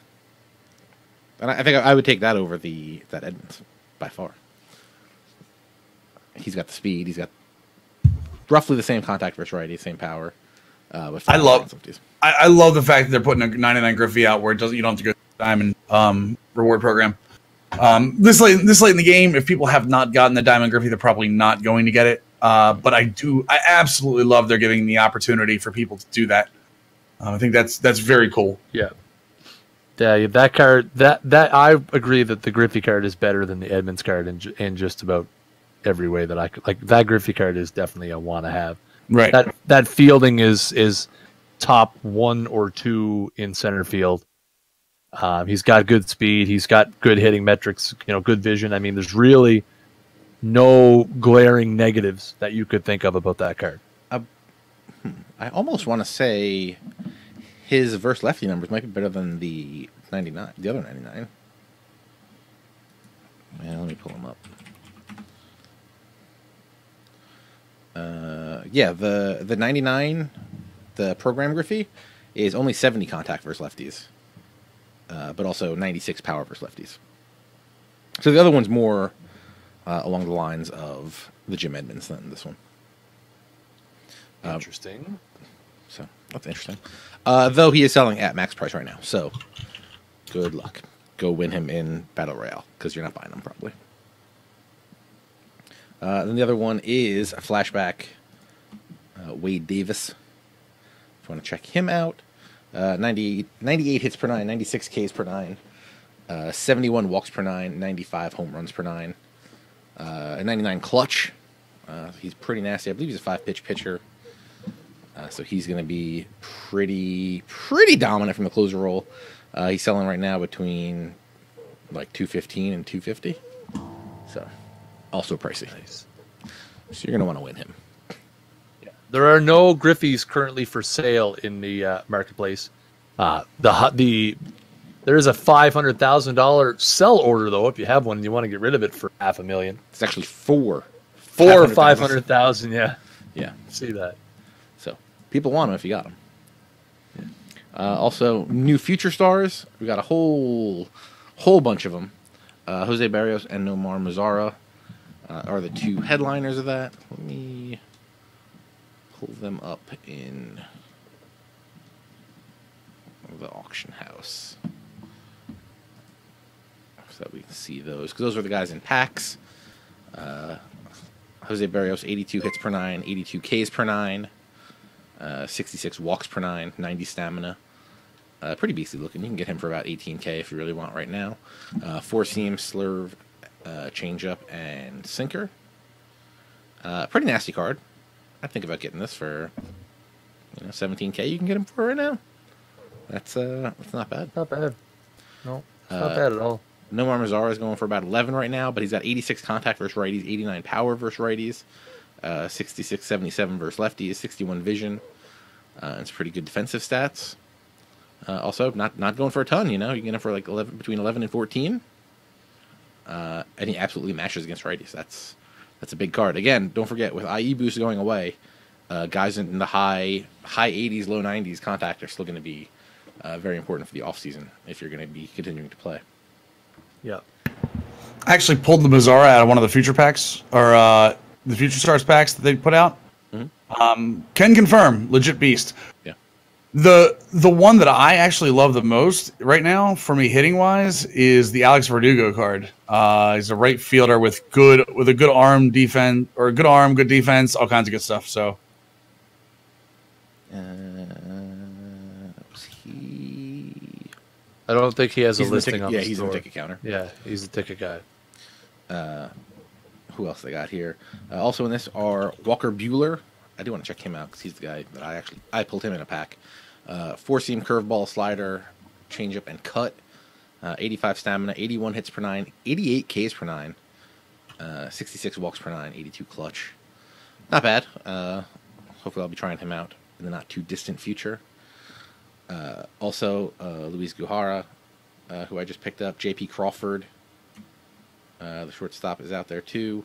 And I think I would take that over that Edmonds by far. He's got the speed. He's got roughly the same contact versus righty, same power. I love the fact that they're putting a 99 Griffey out where you don't have to go to the Diamond reward program. This late in the game, if people have not gotten the Diamond Griffey, they're probably not going to get it. But I absolutely love they're giving the opportunity for people to do that. I think that's very cool. Yeah. Yeah, that card. That I agree that the Griffey card is better than the Edmonds card in just about every way that I could. Like that Griffey card is definitely a want to have. Right. That fielding is top 1 or 2 in center field. He's got good speed. He's got good hitting metrics. Good vision. I mean, there's really no glaring negatives that you could think of about that card. I almost want to say his versus lefty numbers might be better than the 99, the other 99. Yeah, let me pull him up. Yeah, the 99, the program Griffey, is only 70 contact versus lefties, but also 96 power versus lefties. So the other one's more along the lines of the Jim Edmonds than this one. Interesting. So that's interesting. Though he is selling at max price right now, so good luck. Go win him in Battle Royale because you're not buying him probably. Then the other one is a flashback. Wade Davis. If you want to check him out, 98 hits per 9, 96 Ks per 9, 71 walks per 9, 95 home runs per 9, a 99 clutch. He's pretty nasty. I believe he's a 5-pitch pitcher. So he's going to be pretty dominant from the closer role. He's selling right now between like $215 and $250. So also pricey. Nice. So you're going to want to win him. Yeah. There are no Griffeys currently for sale in the marketplace. There is a $500,000 sell order though. If you have one and you want to get rid of it for $500,000, It's actually four or 500,000. Yeah. Yeah. See that. So people want them if you got them. Yeah. Also, new future stars. We got a whole bunch of them. Jose Berrios and Nomar Mazara are the 2 headliners of that. Let me pull them up in the auction house so that we can see those. Because those are the guys in packs. Jose Berrios, 82 hits per 9, 82 Ks per 9, 66 walks per 9, 90 stamina. Pretty beastly looking. You can get him for about 18K if you really want right now. 4-seam, slurve, changeup, and sinker. Pretty nasty card. I think about getting this for 17K. You can get him for right now. That's not bad. Not bad. No, it's not bad at all. Nomar Mazara is going for about 11 right now, but he's got 86 contact versus righties, 89 power versus righties, 66, 77 versus lefties, 61 vision. It's pretty good defensive stats. Also, not going for a ton, You can get him for like between 11 and 14. And he absolutely mashes against righties. That's a big card. Again, don't forget, with IE boost going away, guys in the high 80s, low 90s contact are still going to be very important for the offseason if you're going to be continuing to play. Yeah. I actually pulled the Mazara out of one of the future packs, or the Future Stars packs that they put out. Mm-hmm. Can confirm, legit beast. Yeah. The one that I actually love the most right now, for me hitting wise, is the Alex Verdugo card. He's a right fielder with a good arm defense, or a good arm, good defense, all kinds of good stuff. So. I don't think he has a listing on the he's in store. the ticket counter. Yeah, he's a ticket guy. Who else they got here? Also in this are Walker Buehler. I do want to check him out because he's the guy that I pulled him in a pack. 4-seam curveball, slider, changeup, and cut. 85 stamina, 81 hits per 9, 88 Ks per 9, 66 walks per 9, 82 clutch. Not bad. Hopefully I'll be trying him out in the not too distant future. Also, Luis Guijarro, who I just picked up. JP Crawford, the shortstop, is out there too.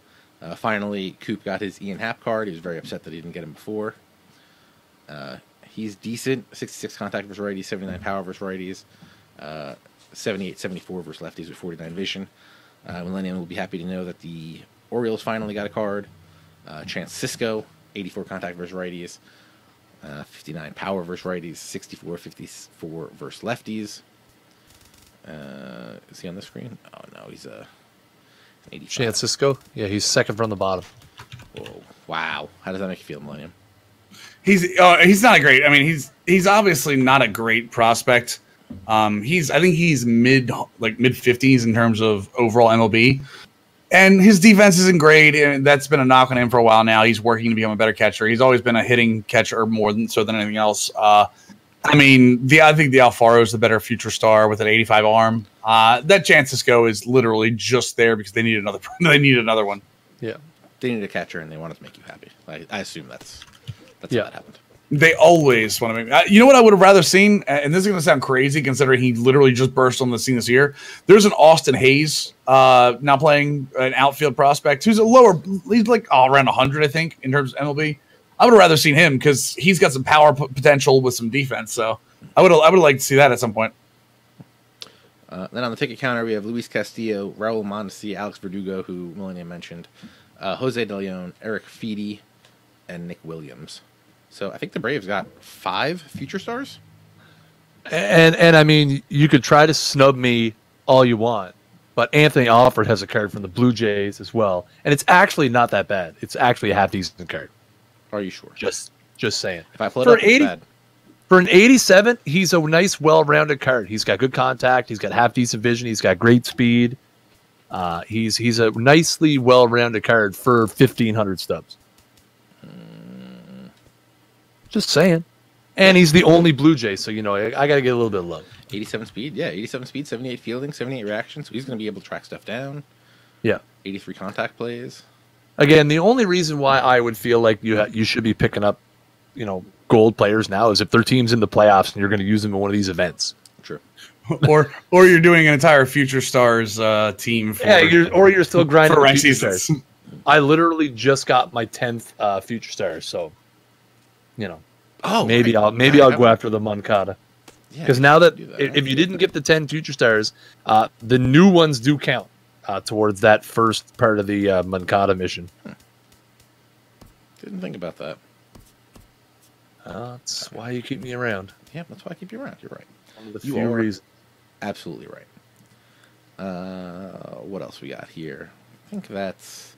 Finally, Coop got his Ian Happ card. He was very upset that he didn't get him before. He's decent. 66 contact versus righties, 79 power versus righties, 78, 74 versus lefties with 49 vision. Millennium will be happy to know that the Orioles finally got a card. Chance Sisco, 84 contact versus righties, 59 power versus righties, 64, 54 versus lefties. Is he on the screen? Oh, no, he's 85. Chance Sisco? Yeah, he's second from the bottom. Whoa, wow. How does that make you feel, Millennium? He's not a great. I mean, he's obviously not a great prospect. I think he's mid 50s in terms of overall MLB, and his defense isn't great. And that's been a knock on him for a while now. He's working to become a better catcher. He's always been a hitting catcher more than anything else. I think the Alfaro is the better future star with an 85 arm. That Chance Sisco is literally just there because they need another. They need another one. Yeah, they need a catcher and they wanted to make you happy. I assume that's how that happened. They always want to make. You know what I would have rather seen, and this is going to sound crazy considering he literally just burst on the scene this year. There's an Austin Hayes now playing an outfield prospect who's he's like around 100, I think, in terms of MLB. I would have rather seen him because he's got some power potential with some defense. So I would liked to see that at some point. Then on the ticket counter, we have Luis Castillo, Raul Mondesi, Alex Verdugo, who Millennium mentioned, Jose De Leon, Eric Feedy, and Nick Williams. So I think the Braves got 5 future stars. And I mean, you could try to snub me all you want, but Anthony Alford has a card from the Blue Jays as well, and it's actually not that bad. It's actually a half decent card. Are you sure? Just saying. If I pull it up, it's bad. For an 87, he's a nice, well-rounded card. He's got good contact. He's got half decent vision. He's got great speed. He's a nicely well-rounded card for 1,500 stubs. Just saying. And he's the only Blue Jay, so, I got to get a little bit of love. 87 speed? Yeah, 87 speed, 78 fielding, 78 reaction, so he's going to be able to track stuff down. Yeah. 83 contact plays. Again, the only reason why I would feel like you should be picking up, gold players now is if their team's in the playoffs and you're going to use them in one of these events. True. or you're doing an entire Future Stars team. You're still grinding for for ranked Future seasons. Stars. I literally just got my 10th Future Stars, so maybe I'll go after the Moncada. Because now that if you didn't get the 10 Future Stars, the new ones do count towards that first part of the Moncada mission. Didn't think about that. That's why you keep me around. Yeah, that's why I keep you around. You're right. One of the few reasons. Absolutely right. What else we got here? I think that's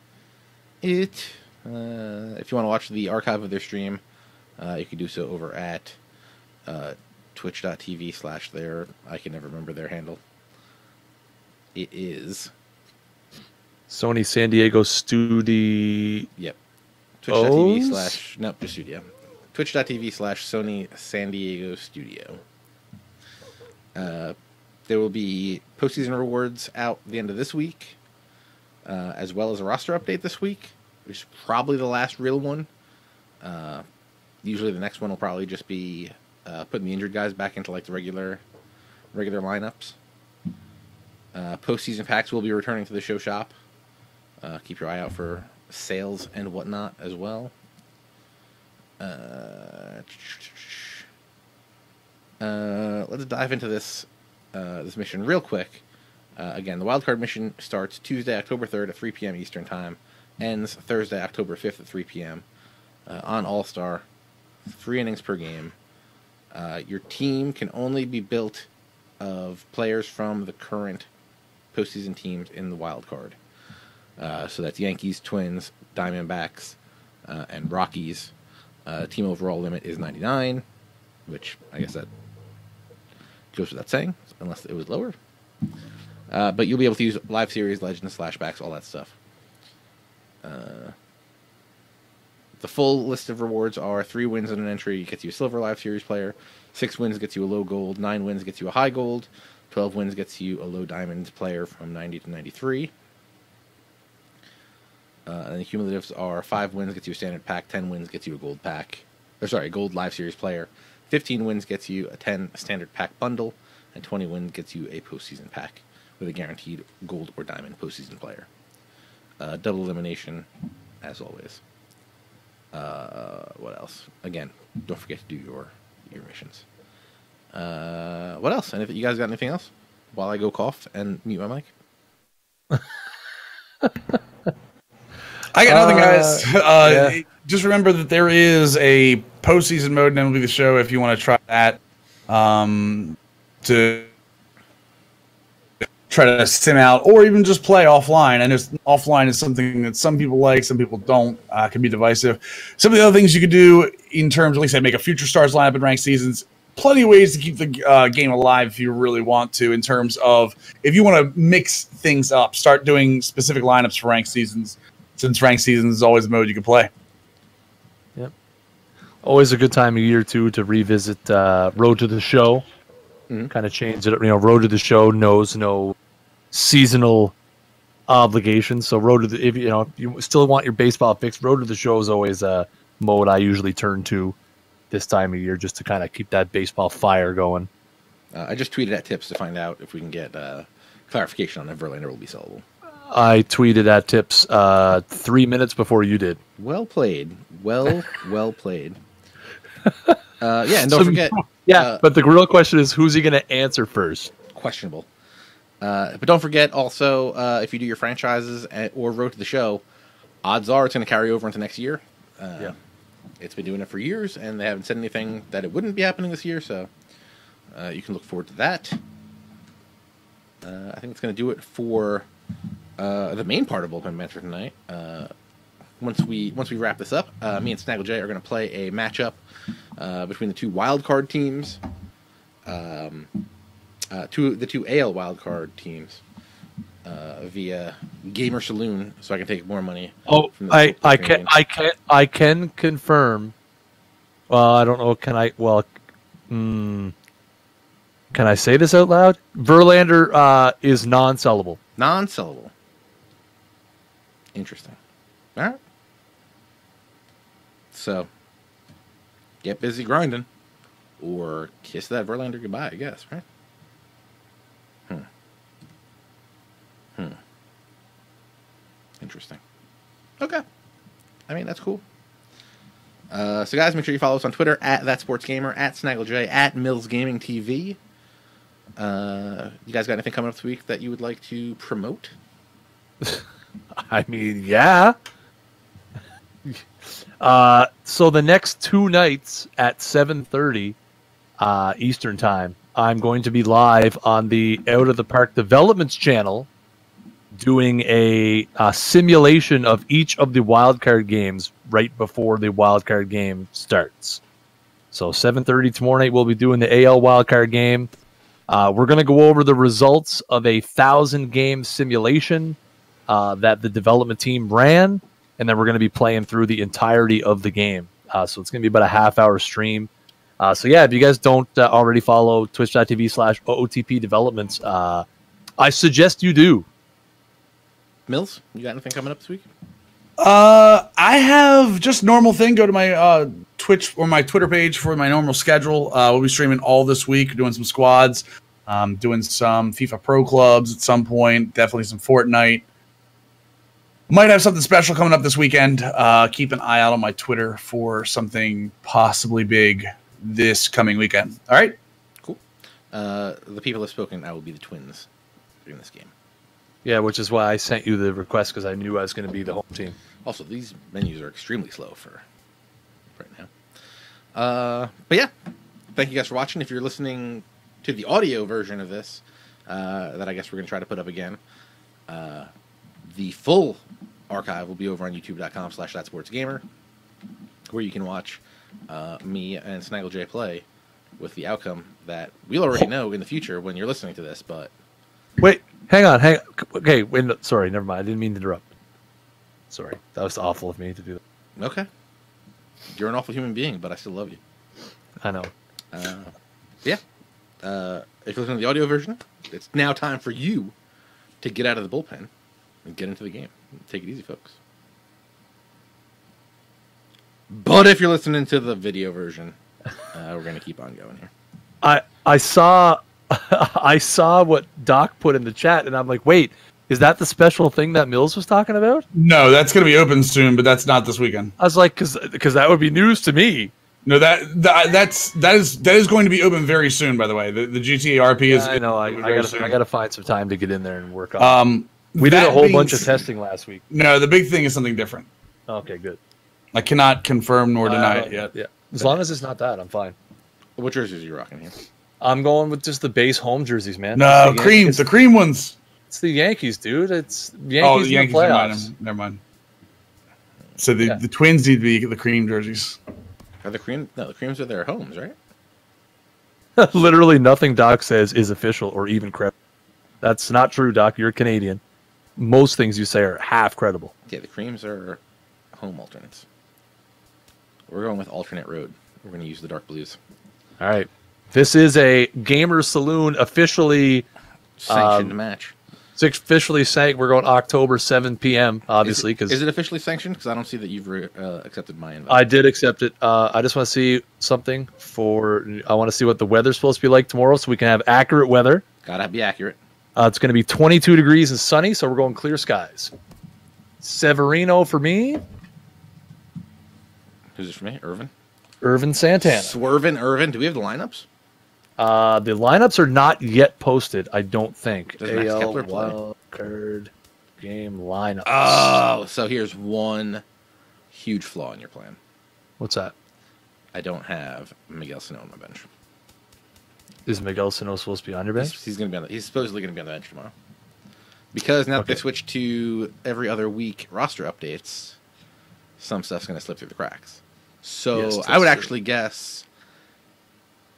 it. If you want to watch the archive of their stream, you can do so over at twitch.tv/their. I can never remember their handle. It is Sony San Diego Studio. Yep. Twitch.tv/ nope, just studio. Twitch.tv/Sony San Diego Studio. There will be postseason rewards out the end of this week, as well as a roster update this week, which is probably the last real one. Usually the next one will probably just be putting the injured guys back into like the regular lineups. Postseason packs will be returning to the show shop. Keep your eye out for sales and whatnot as well. Let's dive into this mission real quick. Again, the wildcard mission starts Tuesday, October 3rd at 3 p.m. Eastern Time, ends Thursday, October 5th at 3 p.m. On All-Star, 3 innings per game. Your team can only be built of players from the current postseason teams in the wild card. So that's Yankees, Twins, Diamondbacks, and Rockies. Team overall limit is 99, which I guess that goes without saying, unless it was lower. But you'll be able to use live series, legends, flashbacks, all that stuff. The full list of rewards are 3 wins in an entry gets you a Silver Live Series player, 6 wins gets you a low gold, 9 wins gets you a high gold, 12 wins gets you a low diamond player from 90 to 93. And the cumulatives are 5 wins gets you a standard pack, 10 wins gets you a gold pack, gold Live Series player, 15 wins gets you a 10 standard pack bundle, and 20 wins gets you a postseason pack with a guaranteed gold or diamond postseason player. Double elimination, as always. What else? Again, don't forget to do your missions. What else? You guys got anything else? While I go cough and mute my mic. I got nothing, guys. Yeah. Just remember that there is a postseason mode in MLB The Show if you want to try that. To try to sim out or even just play offline. I know offline is something that some people like, some people don't, can be divisive. Some of the other things you could do in terms of, at least, make a Future Stars lineup in ranked seasons. Plenty of ways to keep the game alive if you really want to, in terms of if you want to mix things up, start doing specific lineups for ranked seasons, since ranked seasons is always a mode you can play. Yep. Always a good time of year, too, to revisit Road to the Show. Mm-hmm. Kind of change it. Road to the Show knows no seasonal obligations. So if you still want your baseball fix, Road to the Show is always a mode I usually turn to this time of year just to kind of keep that baseball fire going. I just tweeted at Tips to find out if we can get clarification on if Verlander will be sellable. I tweeted at Tips 3 minutes before you did. Well played. Well played. And don't forget. Yeah, but the real question is, who's he going to answer first? Questionable. But don't forget also, if you do your franchises or Road to the Show, odds are it's going to carry over into next year. It's been doing it for years, and they haven't said anything that it wouldn't be happening this year, so you can look forward to that. I think it's going to do it for the main part of Bullpen Banter tonight. Once we wrap this up, me and Snaggle J are going to play a matchup between the two wildcard teams, the two AL wildcard teams, via Gamer Saloon, so I can take more money. Oh, I can confirm. Well, I don't know. Can I? Well, can I say this out loud? Verlander is non-sellable. Non-sellable. Interesting. All right. So, get busy grinding, or kiss that Verlander goodbye, I guess, right? Interesting. Okay. I mean, that's cool. So, guys, make sure you follow us on Twitter, @ThatSportsGamer, @SnaggleJ, @MillsGamingTV. You guys got anything coming up this week that you would like to promote? I mean, yeah. So the next 2 nights at 7:30 Eastern Time, I'm going to be live on the Out of the Park Developments channel doing a simulation of each of the wildcard games right before the wildcard game starts. So 7:30 tomorrow night, we'll be doing the AL wildcard game. We're going to go over the results of a 1,000-game simulation that the development team ran, and then we're going to be playing through the entirety of the game. So it's going to be about a half-hour stream. So yeah, if you guys don't already follow twitch.tv/OOTP Developments, I suggest you do. Mills, you got anything coming up this week? I have just normal thing. Go to my Twitch or my Twitter page for my normal schedule. We'll be streaming all this week, doing some squads, doing some FIFA Pro Clubs at some point, definitely some Fortnite. Might have something special coming up this weekend. Keep an eye out on my Twitter for something possibly big this coming weekend. All right? Cool. The people have spoken. I will be the Twins during this game. Yeah, which is why I sent you the request, because I knew I was going to be the home team. Also, these menus are extremely slow for right now. But yeah, thank you guys for watching. If you're listening to the audio version of this, that I guess we're going to try to put up again, the full archive will be over on youtube.com/thatsportsgamer, where you can watch me and Snaggle J play with the outcome that we'll already know in the future when you're listening to this, but... Wait, hang on. Okay, wait, sorry, never mind. I didn't mean to interrupt. Sorry, that was awful of me to do that. Okay. You're an awful human being, but I still love you. I know. Yeah. If you're listening to the audio version, it's now time for you to get out of the bullpen and get into the game. Take it easy, folks. But if you're listening to the video version, we're going to keep on going here. I saw I saw what Doc put in the chat, and I'm like, wait, is that the special thing that Mills was talking about? No, that's going to be open soon, but that's not this weekend. I was like, because that would be news to me. No, that is going to be open very soon. By the way, the GTA RP is. I know. I got to find some time to get in there and work on. We did a whole bunch of testing last week. No, the big thing is something different. Okay, good. I cannot confirm nor deny it yet. Yeah, as long as it's not that, I'm fine. What jerseys are you rocking here? I'm going with just the base home jerseys, man. No, the cream ones. It's the Yankees, dude. It's Yankees. Oh, the Yankees. In the playoffs. Never mind. So the Twins need to be the cream jerseys. Are the cream? No, the creams are their homes, right? Literally nothing Doc says is official or even credible. That's not true, Doc. You're Canadian. Most things you say are half credible. Yeah, the creams are home alternates. We're going with alternate road. We're going to use the dark blues. All right. This is a Gamer Saloon officially sanctioned match. It's officially sanctioned. We're going October 7 p.m. Obviously, because is it officially sanctioned? Because I don't see that you've accepted my invite. I did accept it. I just want to see something I want to see what the weather's supposed to be like tomorrow, so we can have accurate weather. Gotta be accurate. It's going to be 22 degrees and sunny, so we're going clear skies. Severino for me. Who's it for me? Irvin Santana. Swervin Irvin. Do we have the lineups? The lineups are not yet posted, I don't think. Does Max Kepler play? Wild card game lineups. Oh, so here's one huge flaw in your plan. What's that? I don't have Miguel Sano on my bench. Is Miguel Sano supposed to be on your bench? He's supposedly going to be on the bench tomorrow. Because now that they switched to every other week roster updates, some stuff's going to slip through the cracks. So yes, I would actually guess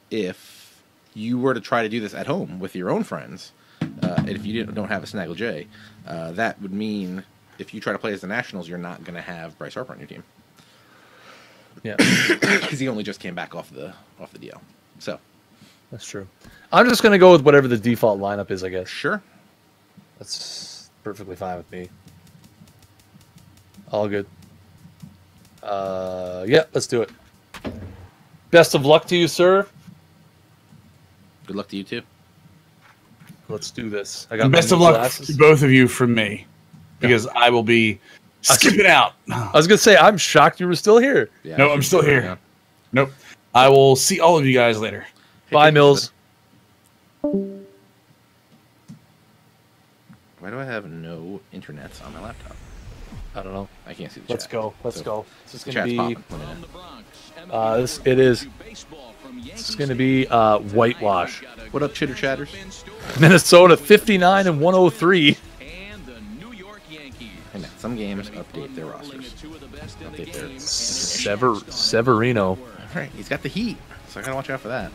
if you were to try to do this at home with your own friends, and if you don't have a Snaggle J, that would mean if you try to play as the Nationals, you're not going to have Bryce Harper on your team. Yeah, because he only just came back off the DL. So that's true. I'm just going to go with whatever the default lineup is, I guess. Sure, that's perfectly fine with me. All good. Yeah, let's do it. Best of luck to you, sir. Good luck to you too. Let's do this. Best of luck to both of you from me, because I will be skipping out. I was gonna say I'm shocked you were still here. Yeah, no, I'm still here. Yeah. Nope. I will see all of you guys later. Bye, Mills. Why do I have no internet on my laptop? I don't know. I can't see the Let's chat. go. Let's go. This is going to be. This is going to be whitewash. What up, chitter chatters? Minnesota 59 and 103. And some games update their rosters. Update their Severino. All right, he's got the heat, so I gotta watch out for that.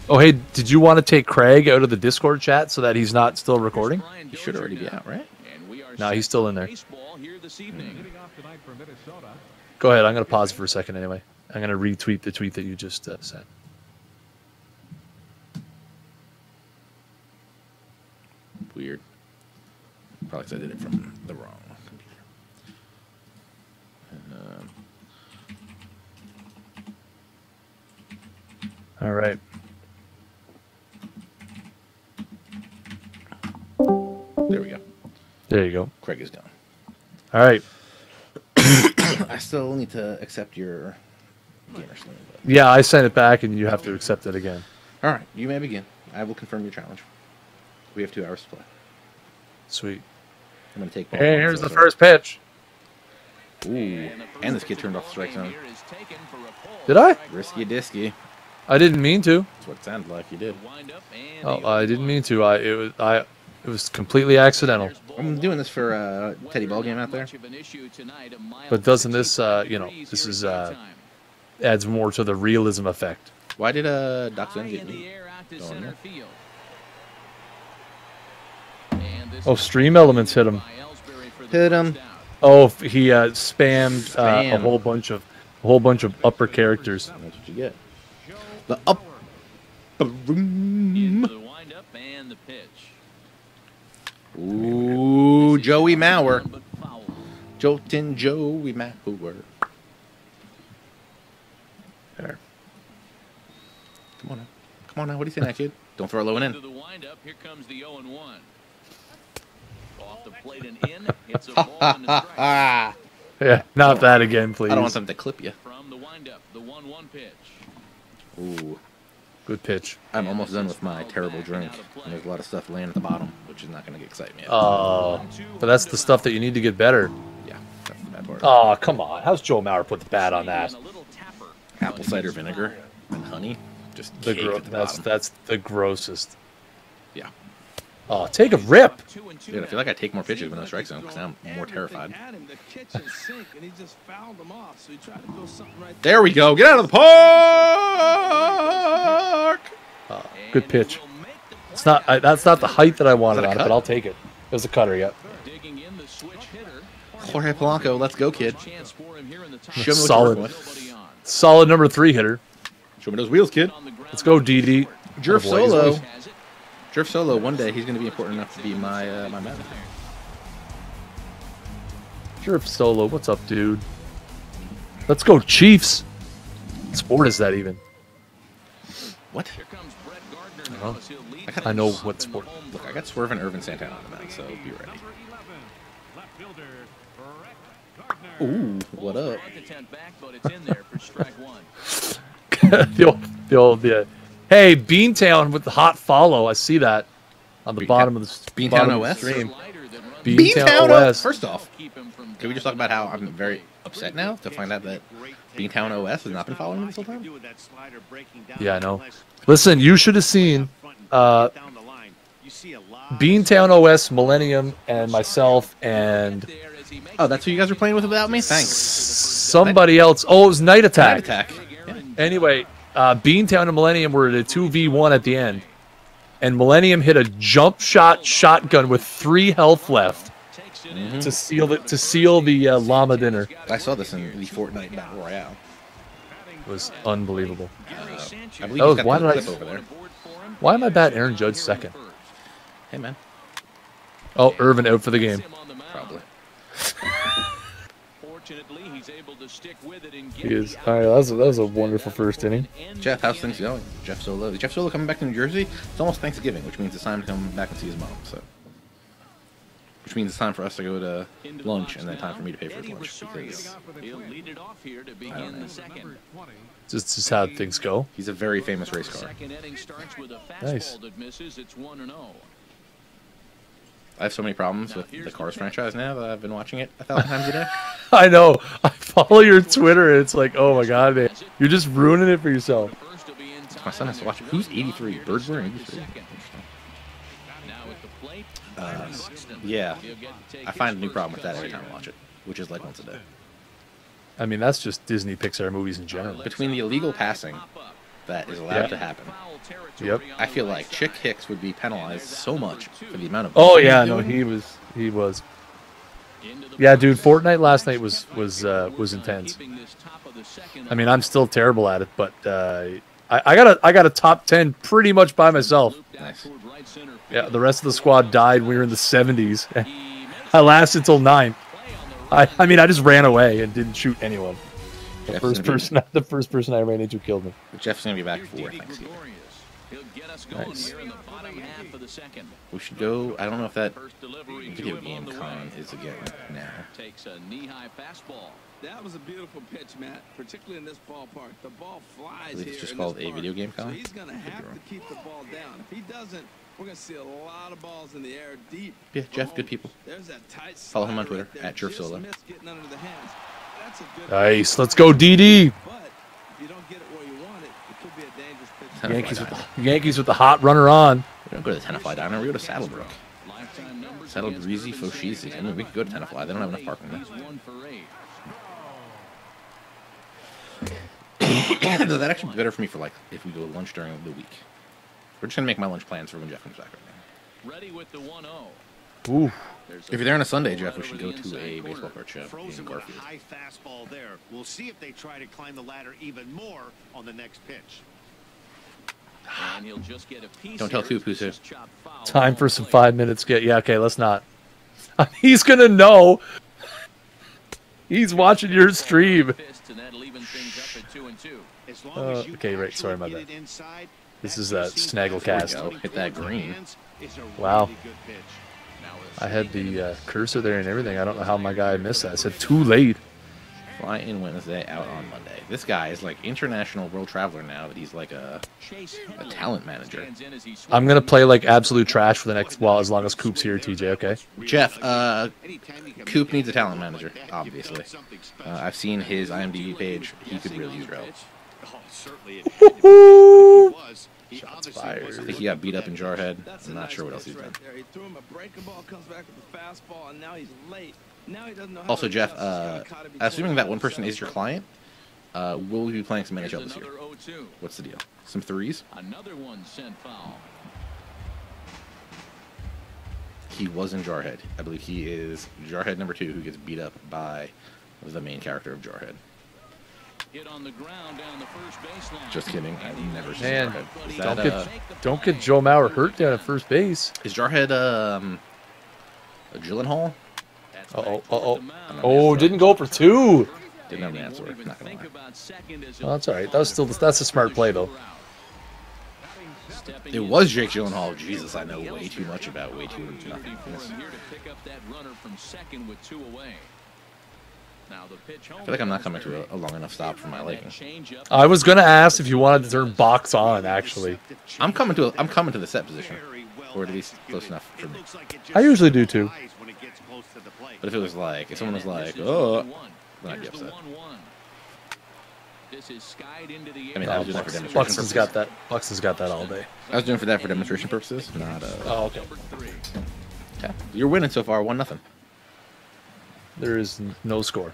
Oh, hey, did you want to take Craig out of the Discord chat so that he's not still recording? He should already be out, right? No, he's still in there. Go ahead. I'm going to pause for a second anyway. I'm going to retweet the tweet that you just sent. Weird. Probably because I did it from the wrong computer. All right. There we go. There you go. Craig is done. All right. I still need to accept your gamer sling. Yeah, I sent it back, and you have to accept it again. All right, you may begin. I will confirm your challenge. We have 2 hours to play. Sweet. I'm going to take. Hey, here's the first pitch. Ooh, and this kid turned off the strike zone. Did I? Risky disky. I didn't mean to. That's what it sounded like you did. Oh, I didn't mean to. It was completely accidental. I'm doing this for a Teddy ball game out there. But doesn't this, this is adds more to the realism effect. Why did Doc Zen get me? Oh, Stream Elements hit him. Hit him. Oh, he spammed a whole bunch of A whole bunch of upper characters. That's what you get. The upper room. The windup and the pitch. Ooh, Joey Mauer. But foul. Joltin' Joey Mauer. There. Come on now. Come on now. What do you think, that kid? Don't throw it low and To in. the windup. Here comes the 0-1. Off the plate and in. It's a ball and a strike. Ah. Yeah, not that again, please. I don't want them to clip you. From the windup, the 1-1 pitch. Ooh. Good pitch. I'm almost done with my terrible drink. And there's a lot of stuff laying at the bottom, which is not going to excite me. Oh, but that's the stuff that you need to get better. Yeah, that's the bad part. Oh, come on. How's Joe Mauer put the bat on that? And a little tapper. Apple cider vinegar and honey. Just caked at the bottom. That's the grossest. Yeah. Oh, take a rip. Dude, I feel like I take more pitches when I strike zone because now I'm more terrified. There we go. Get out of the park. Good pitch. It's not. That's not the height that I wanted that a on it, cut? but I'll take it. It was a cutter, yeah. Digging in the switch hitter. Jorge Polanco, let's go, kid. Chance for him here in the top. Show me what Solid. you're working with. Nobody on. Solid number 3 hitter. Show me those wheels, kid. On the ground. Let's go, DD. Jerf Oh, boy, he's Solo. always- Has it. Jerf Solo, one day he's going to be important enough to be my manager. Sure, Solo. What's up, dude? Let's go, Chiefs. What sport is that even? What? Here comes Brett Gardner Oh. now as he'll lead I know things what in the sport. home Look, I plate. got Swerve and Irvin Santana on the mound, so be ready. Ooh, what up? Brought the 10 back, but it's in there for strike one. the old, yeah. Hey, Beantown with the hot follow. I see that on the bottom of the Beantown bottom of the OS? stream. Slider that runs Beantown OS. First off, keep him from can we just talk about how I'm very upset now to find out that Beantown OS has not been following me this whole time? Yeah, I know. Listen, you should have seen Beantown OS, Millennium, and myself, and there as he makes Oh, that's who you guys were playing with without me? Thanks. somebody else. Oh, it was Night Attack. Night Attack. Yeah. Anyway, Beantown and Millennium were at a 2v1 at the end, and Millennium hit a jump shot shotgun with 3 health left takes it in. to seal the llama dinner. I saw this in the Fortnite Battle Royale. It was unbelievable. I believe Oh, he's got why the did I- clip over there. Board for him. Why am I batting Aaron Judge second? Hey, man. Oh, Irvin out for the game. Him on the mound. Probably. Fortunately, he's able to stick with it and He get is. the All right, that was a wonderful first inning. Jeff, how's things going? Jeff Solo. Is Jeff Solo coming back to New Jersey? It's almost Thanksgiving, which means it's time to come back and see his mom. So, which means it's time for us to go to lunch and then time for me to pay for his lunch because He'll lead it off here to begin the second. Just how things go. he's a very famous race car. Second inning starts with a fastball Nice. that misses. It's 1-0. I have so many problems with the Cars franchise now that I've been watching it 1,000 times a day. I know. I follow your Twitter. And it's like, oh my god, man, you're just ruining it for yourself. First will be in time. My son has to watch it. Who's 83? Birdburn 83? Now at the plate. Yeah. He'll get to take I find a his new first problem with that pitch every time here. I watch it, which is like once a day. I mean, that's just Disney Pixar movies in general. Between the illegal passing that is allowed Yep. to happen, Foul territory Yep. on I the feel right like side. Chick Hicks would be penalized so much for the amount of. Oh bullshit yeah, he's no, doing. he was. Into the Yeah, dude, box. Fortnite last night was intense. Keeping this top of the second I mean, I'm still terrible at it, but I got a top 10 pretty much by myself. looped out Nice. toward right center Yeah, field. the rest of the squad died. We were in the 70s. He makes I lasted till 9. play on the right. I mean, I just ran away and didn't shoot anyone. The Jeff's first person I ran into killed me. Jeff's gonna be back for Here's Didi Thanksgiving. Gregorius. He'll get us going Nice. here in the bottom half of the second. We should go. I don't know if that First delivery to video him game on the con way. is again now. Takes a knee-high fastball. That was a beautiful pitch, Matt, particularly in this ballpark. The ball flies believe here it's just in called this a park. video game So con. he's going to have to keep the ball down. If he doesn't, we're going to see a lot of balls in the air deep. Yeah, for Jeff, home. good people. There's that tight Follow him on slider Twitter, right there. @JerfSolo. Just missed getting under the hands. That's a good Nice. Let's go, DD. But if you don't get it where you want it, it could be a dangerous pitch. Yankees with the hot runner on. We don't go to the Tenafly Diner. We go to Saddlebrook. Lifetime numbers Saddle against Breezy, Griffey Foshizi. I mean, we could go to Tenafly. They don't have enough parking there. He's 1 for 8. Does that actually be better for me for like if we go to lunch during the week? We're just gonna make my lunch plans for when Jeff comes back right now. Ready with the 1-0. Ooh. If you're there on a Sunday, Jeff, we should go to a baseball card show in Frozen with a Garfield. high fastball there. We'll see if they try to climb the ladder even more on the next pitch. And he'll just get a piece Don't tell here. Coop who's who. Just chop foul Time ball for some plate. 5 minutes. Yeah, okay, let's not. He's going to know. He's watching your stream. Fist, and that'll even things up at 2-2. As long as you Okay, right, actually sorry, my get bad. it inside, This that is two-seam Snagglecast. fastball Hit that towards green. the hands is a Wow. really good pitch. Now I had the cursor there and everything. I don't know how my guy missed that. I said too late. Fly in Wednesday, out on Monday. This guy is like international world traveler now. That he's like a talent manager. I'm going to play like absolute trash for the next while as long as Coop's here, TJ, okay? Jeff, Coop needs a talent manager, obviously. I've seen his IMDb page. He could really use your help. Oh, certainly it had to be, but he was. He obviously fired. I wasn't think he got beat up in Jarhead. That's I'm a not nice sure what else pitch he's done. right there. He threw him a breaking ball, comes back with the fastball, and now he's late. Now he doesn't know how Also, to Jeff, adjust. He's kinda caught it between assuming that one the person is your client, will we be playing some Here's NHL this year? another 0-2. What's the deal? Some threes? Another one sent foul. He was in Jarhead. I believe he is Jarhead number 2 who gets beat up by the main character of Jarhead. Hit on the ground down the first baseline. Just kidding. I've never seen Man, Jarhead. Is don't that, don't get Joe Mauer hurt down at first base. is Jarhead a Gyllenhaal? That's Uh-oh, back toward uh-oh. the mound. Oh, didn't go for 2. Didn't have an And he answer. won't even Not gonna think lie. about second as Well, he'll that's all right. fall That's a smart play, though. Stepping It in was for Jake Justin Gyllenhaal. Jesus, I know way Ellsbury. too much about way too Opportunity nothing. for him here to pick up that runner from second with 2 away. Now the pitch home. I feel like I'm not coming to a long enough stop for my liking. I was going to ask if you wanted to turn box on, actually. I'm coming to the set position, or at least close enough for me. I usually do, too. But if it was like, if someone was like, oh, then I'd be upset. This is skied into the I mean, air. I was doing that for demonstration Buxton's got purposes. that. Buxton's got that all day. I was doing for that for demonstration purposes, not Oh, okay. Number 3. okay. You're winning so far, 1-0. There is no score.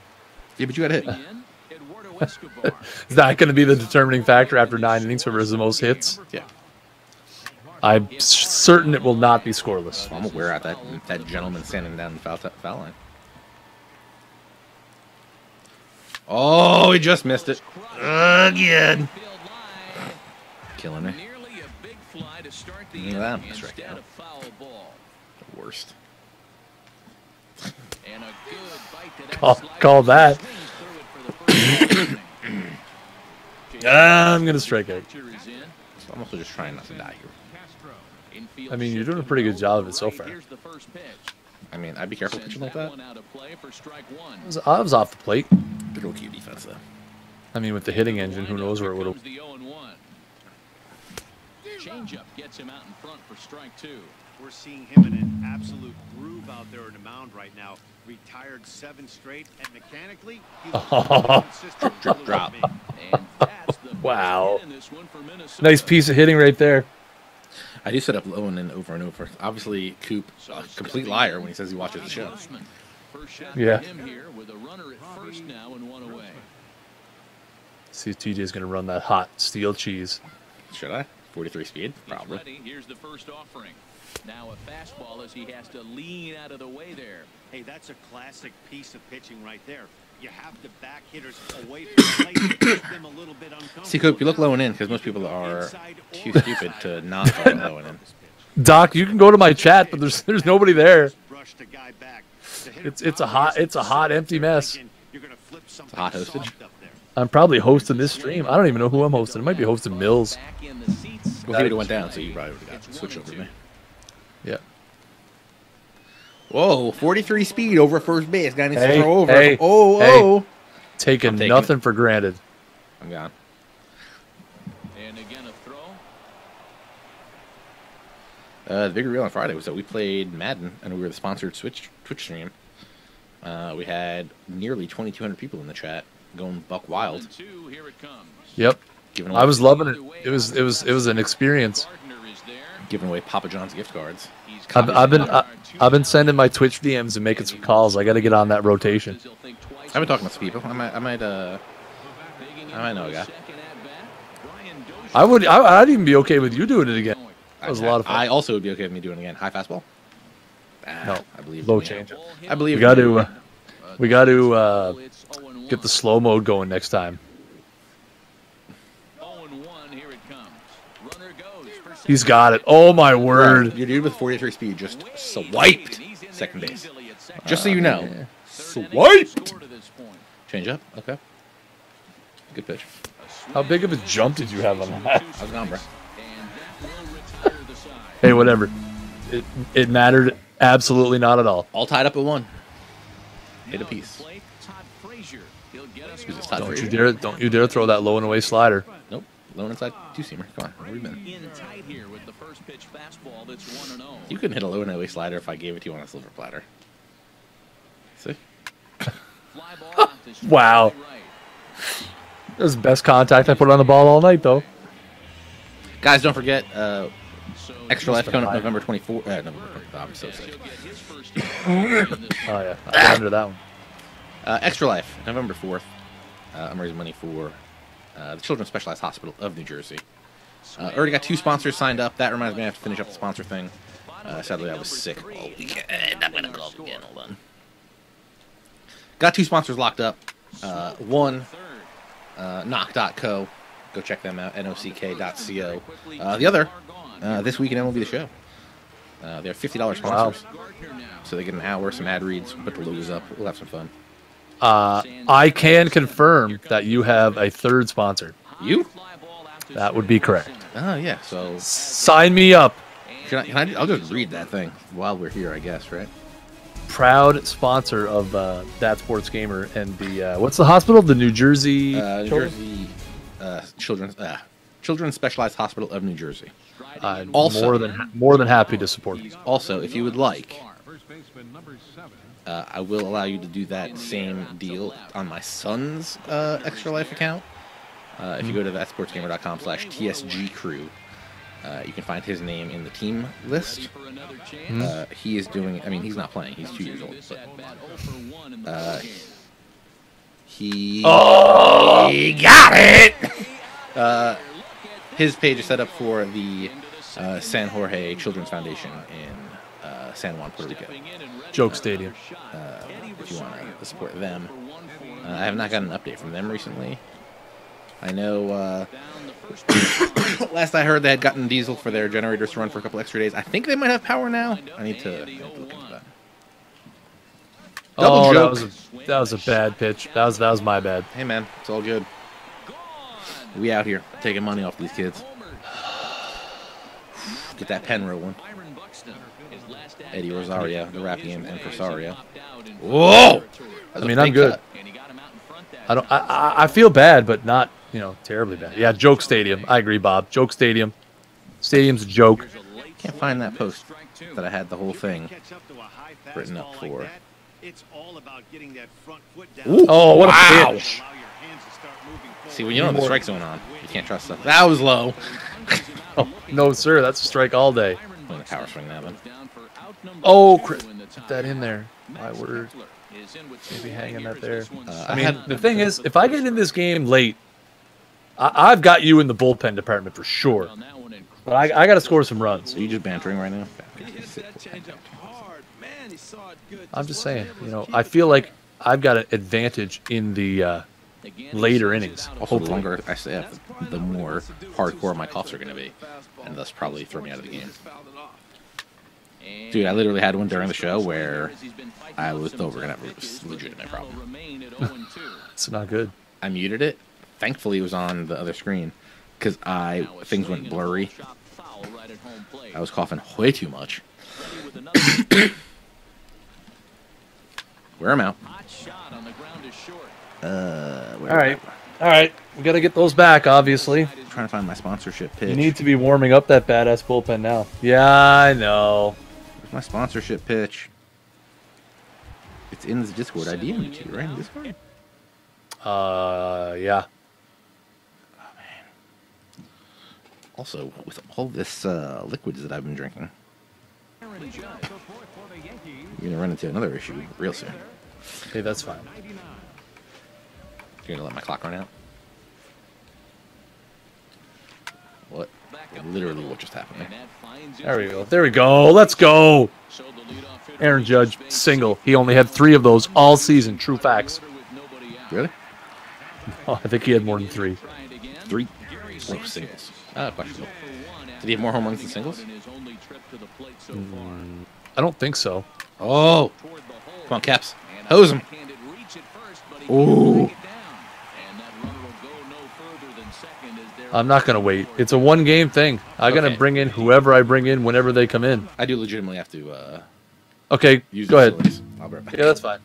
Yeah, but you got to hit. In, Eduardo Escobar. Is that going to be the determining factor after 9 innings, whoever has the most hits? Yeah. I'm certain it will not be scoreless. I'm gonna wear out that gentleman standing down the foul line. Oh, he just missed it again. Field line. Killing me. Nearly a big fly to start the Look at that, inning that's right instead now. of foul ball. The worst. And a good bite to that Call slider. that. Swings through it for the first inning. I'm going to strike out. Pitcher is in. So I'm also just trying not to die here. Infield I mean, you're doing a shifting pretty good low job to of it so right. far. Here's the first pitch. I mean, I'd be careful Sends pitching like that. one out of play for strike one. I was off the plate. Good old cute defense, though. I mean, with the hitting engine, who knows where it would have. Comes the 0-1. Changeup gets him out in front for strike 2. We're seeing him in an absolute groove out there in the mound right now. Retired 7 straight, and mechanically, he looks consistent. Drip, drop. And that's the first Wow. hit in this one for Minnesota. Nice piece of hitting right there. I do set up low and then over and over. Obviously, Coop, a complete liar when he says he watches the show. First shot Yeah. for him here with a runner at first now and 1 away. See if TJ's going to run that hot steel cheese. Should I? 43 speed? He's Probably. ready. Here's the first offering. Now a fastball as he has to lean out of the way there. Hey, that's a classic piece of pitching right there. You have to back hitters away from the plate to keep them a little bit uncomfortable. See, Coop, you look low and in because most people are too stupid to not follow low and in. Doc, you can go to my chat, but there's nobody there. Brush the guy back. It's a hot empty mess. It's a hot hostage. I'm probably hosting this stream. I don't even know who I'm hosting. It might be hosting Mills. Back in the seats. Well, he would have went down, so you probably would have got switch over to me. Yeah. Whoa, 43 speed over first base. Guy needs Hey, to throw over. hey, oh, hey. oh. Taking I'm taking nothing for granted. I'm gone. And again a throw. The big reveal on Friday was that we played Madden, and we were the sponsored Twitch stream. We had nearly 2,200 people in the chat going buck wild. 1-2, here it comes. Yep. Giving I away, was loving it. It was an experience. Gardner is there. giving away Papa John's gift cards. He's I've been sending my Twitch DMs and making some calls. I got to get on that rotation. I've been talking to some people. I might know a guy. I'd even be okay with you doing it again. That was a lot of fun. I also would be okay with me doing it again. High fastball. No, I believe low in you. change. I believe We got to get the slow mode going next time. 0-1, here it comes. Runner goes for second. He's got it. Oh my word! Your dude with 43 speed just swiped second base. Just so you know, swiped. Change up. Okay. Good pitch. How big of a jump did you have on that? I was gone, bro. Hey, whatever. It mattered absolutely not at all. All tied up at 1. Hit a piece. Don't you dare throw that low and away slider. Nope. Low inside 2-seamer. Come on. Where have we been? In tight here with the first pitch fastball that's 1-0. You couldn't hit a low and away slider if I gave it to you on a silver platter. See? Wow. That was the best contact I put on the ball all night, though. Guys, don't forget, Extra Life coming up November 24th. November 24th. I'm so sick. Oh, yeah. I got under that one. Extra Life, November 4th. I'm raising money for the Children's Specialized Hospital of New Jersey. Already got 2 sponsors signed up. That reminds me I have to finish up the sponsor thing. Sadly, I was sick all weekend. I'm going to go up again. Hold on. Got 2 sponsors locked up. One, knock.co. Go check them out, nock.co. The other, This Week in MLB The Show. They're $50 sponsors. Wow. So they get an hour, some ad reads, put the logos up. We'll have some fun. I can confirm that you have a third sponsor. You? That would be correct. Oh, yeah. So Sign me up. I'll just read that thing while we're here, I guess, right? Proud sponsor of That Sports Gamer and the what's the hospital? The New Jersey Children's Specialized Hospital of New Jersey. Also, more than happy to support you. Also, if you would like, I will allow you to do that same deal on my son's Extra Life account. If you go to thatsportsgamer.com/TSG crew, you can find his name in the team list. He is doing, I mean, he's not playing. He's 2 years old. But, he got it! His page is set up for the San Jorge Children's Foundation in San Juan, Puerto Rico. Joke Stadium. If you want to support them. I have not gotten an update from them recently. I know last I heard they had gotten diesel for their generators to run for a couple extra days. I think they might have power now. I need to look into that. Double joke. That was a bad pitch. That was my bad. Hey man, it's all good. We out here taking money off these kids. Get that pen rolling. Eddie Rosario, the Rapian Impresario. Whoa! I mean, I'm good. I feel bad, but not, terribly bad. Yeah, Joke Stadium. I agree, Bob. Joke Stadium. Stadium's a joke. Can't find that post that I had the whole thing written up for. Ooh. Oh, what a pitch. See, when you don't have the strike zone on, you can't trust stuff. That was low. Oh, no, sir. That's a strike all day. I'm the power swing now, then. Oh, put that in there. My word. Maybe hanging that there. The thing is, if I get in this game late, I've got you in the bullpen department for sure. But I got to score some runs. Are you just bantering right now? I'm just saying, I feel like I've got an advantage in the later innings. Also, the longer I stay up, the more hardcore my coughs are going to be, and thus probably throw me out of the game. Dude, I literally had one during the show where I was thought we're going to have a legitimate problem. It's not good. I muted it. Thankfully, it was on the other screen because things went blurry. I was coughing way too much. Wear them out. All right. We got to get those back, obviously. I'm trying to find my sponsorship pitch. You need to be warming up that badass bullpen now. Yeah, I know. Where's my sponsorship pitch? It's in the Discord. I DM'd it to you, right? In Discord? Yeah. Oh, man. Also, with all this liquids that I've been drinking, you're going to run into another issue real soon. Hey, that's fine. You're going to let my clock run out? What? Literally what just happened there. There we go. There we go. Let's go. Aaron Judge single. He only had 3 of those all season. True facts. Really? Oh, I think he had more than 3. 3? Oh, singles. Questionable. Did he have more home runs than singles? I don't think so. Oh! Come on, Caps. Hose him. Ooh. I'm not going to wait. It's a one-game thing. I'm going to bring in whoever I bring in whenever they come in. I do legitimately have to Okay, use go ahead. facilities. I'll be right back. Yeah, that's fine.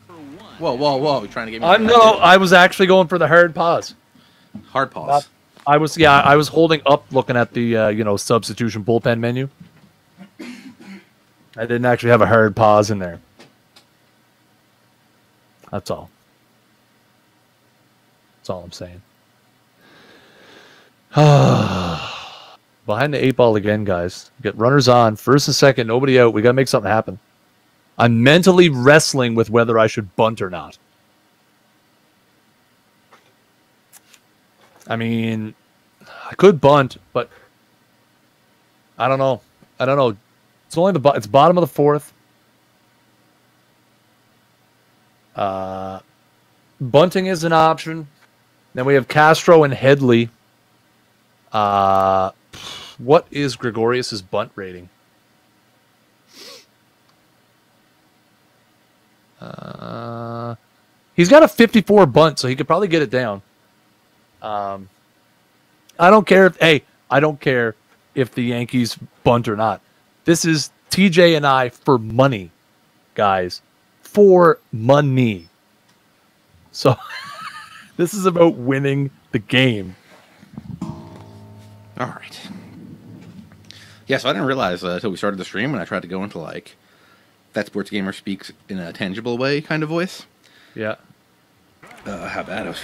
Whoa. You're trying to get me... I was actually going for the hard pause. Hard pause. I was holding up looking at the, substitution bullpen menu. I didn't actually have a hard pause in there. That's all. That's all I'm saying. Behind the 8 ball again, guys. Get runners on. First and second. Nobody out. We got to make something happen. I'm mentally wrestling with whether I should bunt or not. I mean, I could bunt, but I don't know. It's only it's bottom of the 4th. Bunting is an option. Then we have Castro and Headley. What is Gregorius's bunt rating? He's got a 54 bunt, so he could probably get it down. I don't care if the Yankees bunt or not. This is TJ and I for money, guys. For money. So this is about winning the game. All right. Yeah, so I didn't realize until we started the stream when I tried to go into that sports gamer speaks in a tangible way kind of voice. Yeah. How bad I was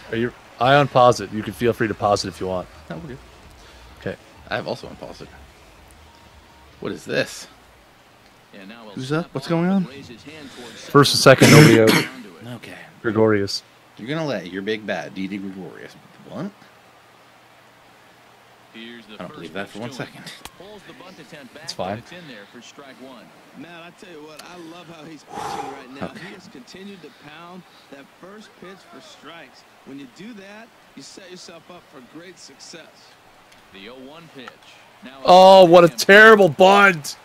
feeling. I unpause it. You can feel free to pause it if you want. No, we're good. Okay. I have also unpaused it. What is this? We'll Who's up? What's going on? First and second, nobody out. Okay. Gregorius. You're going to let your big bad D.D. Gregorius bunt? I don't believe that for 1 second. It's fine. Man, I tell you what, I love how he's pitching right now. Okay. He has continued to pound that first pitch for strikes. When you do that, you set yourself up for great success. The 0-1 pitch. Oh, what a terrible bunt.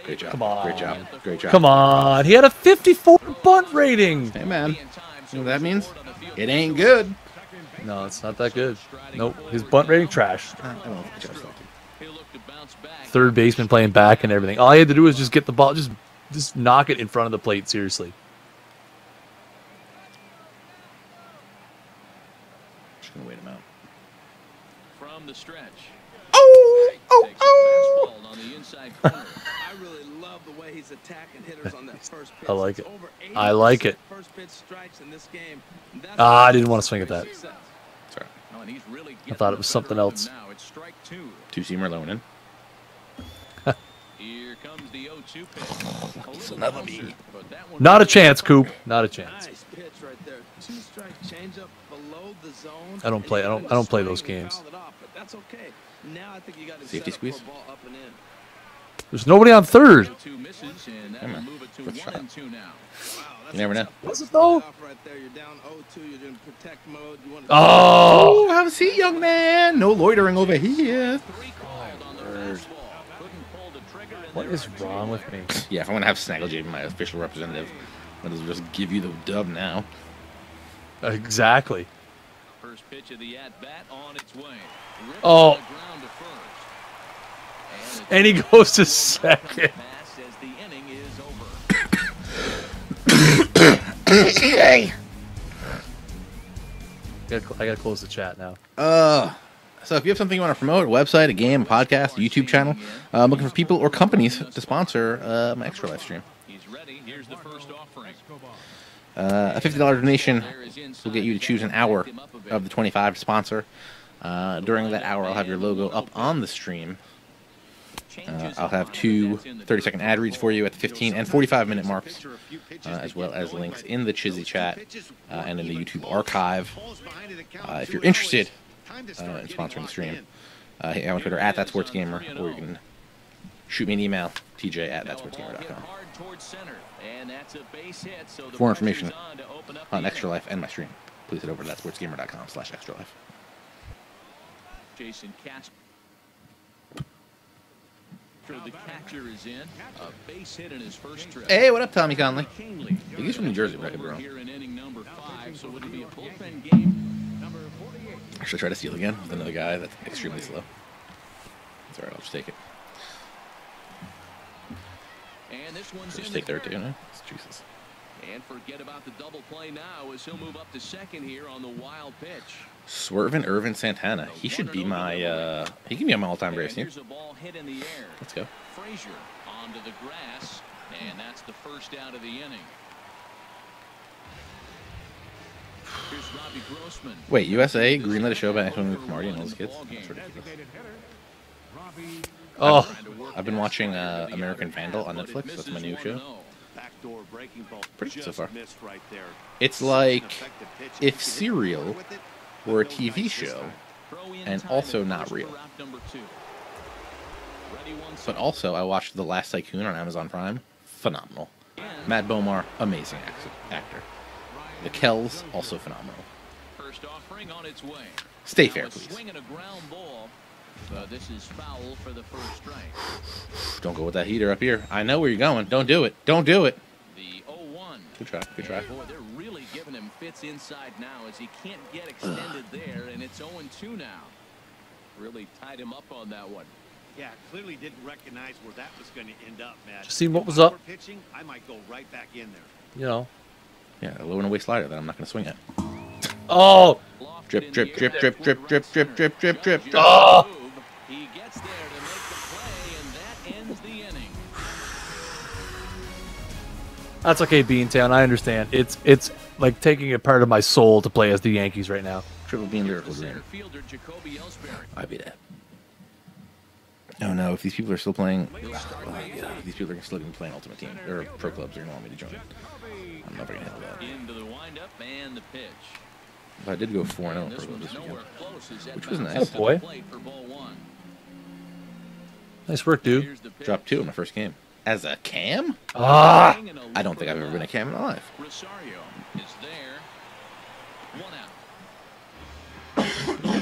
Great job. Come on. Great job. Come on. He had a 54 bunt rating. Hey, man. You know what that means? It ain't good. No, it's not that good. Nope. His bunt rating trash. I don't know if it's Third baseman playing back and everything. All he had to do was just get the ball, just knock it in front of the plate, seriously. just going to wait him out. From the stretch. Oh! On the inside corner. I really love the way he's attacking hitters on that first pitch. I like it. Over I like it. First pitch strikes in this game. That's I didn't want to swing at that. success. Sorry. Oh, and he's really I thought it was something else. now. It's strike 2. Two-seamer Lonin. Here comes the 0-2 pitch. It's another B. Not a chance, Coop. Not a chance. Nice pitch right there. 2-strike changeup below the zone. I don't play those games. Fouled it off, but that's okay. Now I think you got to Safety set up squeeze? for a ball up and in. There's nobody on third. 0-2 misses, and that Come will on. move it to Let's try 1-2 now. Wow, that's You never know. Was it though? off right there. You're down 0-2. You're in protect mode. You want to Oh! Oh, have a seat, young man. No loitering over here. What is wrong with me? Yeah, if I'm going to have Snaggle J be my official representative, I'm going to just give you the dub now. Exactly. First pitch of the at-bat on its way. Ripped Oh. to the ground to first. And he goes to second. Pass as the inning is over. Hey! I gotta close the chat now. So if you have something you want to promote, a website, a game, a podcast, a YouTube channel, I'm looking for people or companies to sponsor my extra live stream. He's ready. Here's the first offering. A $50 donation will get you to choose an hour of the 25 to sponsor. During that hour, I'll have your logo up on the stream. I'll have two 30-second ad reads for you at the 15 and 45-minute marks, as well as links in the Chizzy chat and in the YouTube archive. If you're interested in sponsoring the stream, I'm on Twitter at ThatSportsGamer, or you can shoot me an email, tj@thatsportsgamer.com. For more information on Extra Life and my stream, please head over to thatsportsgamer.com/extralife. Jason Katz. The catcher is in. A base hit in his first trip. Hey, what up, Tommy Conley? He's from New Jersey, right, bro? Here in inning number 5, so would it be a bullpen game? Number 48. Should I try to steal again with another guy that's extremely slow? It's alright, I'll just take it. And this one's Just in take the there third. too, no? Jesus. And forget about the double play now as he'll move up to second here on the wild pitch. Swervin' Irvin Santana. He should be my, he can be on my all-time Braves team. Here's a ball hit in the air. Let's go. Frazier onto the grass, and that's the first out of the inning. Here's Robbie Grossman. Wait, USA greenlit a show by Anthony Marty and all those kids? That's ridiculous. Oh, I've been watching American Vandal on Netflix. That's my new show. Backdoor breaking ball. Pretty good so Just far. missed right there. It's like if Serial were a TV show, and also not real. But also, I watched The Last Tycoon on Amazon Prime. Phenomenal. Matt Bomar, amazing actor. The Kells, also phenomenal. First offering on its way. Stay Now fair, a please. swing and a ground ball. This is foul for the first strike. Don't go with that heater up here. I know where you're going. Don't do it. Don't do it. The 0-1. Good try. Good try. Boy, they're really giving him fits inside now as he can't get extended there, and it's 0-2 now. Really tied him up on that one. Yeah, clearly didn't recognize where that was going to end up, man. Just see what If was I up. were pitching, I might go right back in there. you know. Yeah, a low and away slider that I'm not going to swing at. Oh, Drip, drip, drip, drip, drip, drip, drip, drip, drip, drip. oh. He gets there to make the play, and that ends the inning. That's okay, Beantown. I understand. It's like taking a part of my soul to play as the Yankees right now. Triple beam The lyrical dream. center fielder, Jacoby Ellsbury. I'd be that. Oh no, if these people are still playing, oh my God, if these people are still going to be playing Ultimate Team, or pro clubs, they're going to want me to join. I'm never going to handle that. Into the windup and the pitch. But I did go 4-0 And pro this club one's this weekend. nowhere close as that Which was bounces nice. to the Boy. plate for ball one. Nice work, dude. Here's the pitch. Dropped 2 in my first game. As a cam? Ah, I don't think I've ever been a cam in my life. Rosario is there. 1 out.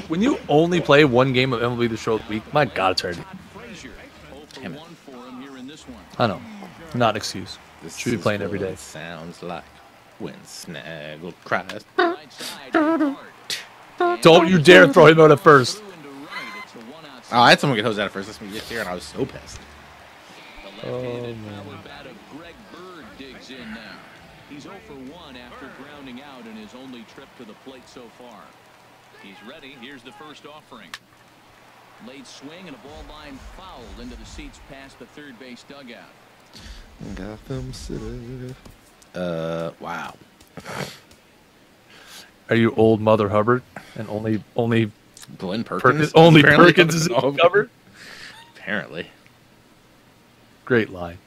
when you only play one game of MLB The Show a week, my God, it's hard. Frazier. 0 for Damn it. 1 for him here in this one. I know. Not an excuse. This Should be is playing every what day. it sounds like when Snaggle cries. Right side, hard. Don't you dare throw him out at first. Through into right. It's a 1 out. Oh, I had someone get hosed out at first. That's me get here, and I was so pissed. The left-handed power bat of Greg Bird digs in now. He's 0 for 1 after grounding out in his only trip to the plate so far. He's ready. Here's the first offering. Late swing and a ball line fouled into the seats past the third base dugout. Gotham City. Wow. Are you old Mother Hubbard and only Glenn Perkins? only Apparently Perkins is covered? Apparently. Great line.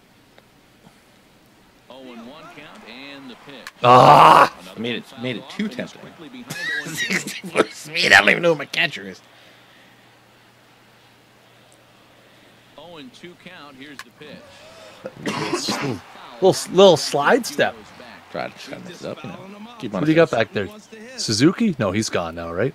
0-1 count and the pitch. Ah, Another Made it- one made it fouled too off, and he's tempting. quickly behind 0-2. 64 speed. I don't even know who my catcher is. 0-2 count. Here's the pitch. little slide step. Goes back. Try to mix it up, you know. Keep on What do you got his back there? Suzuki? No, he's gone now, right?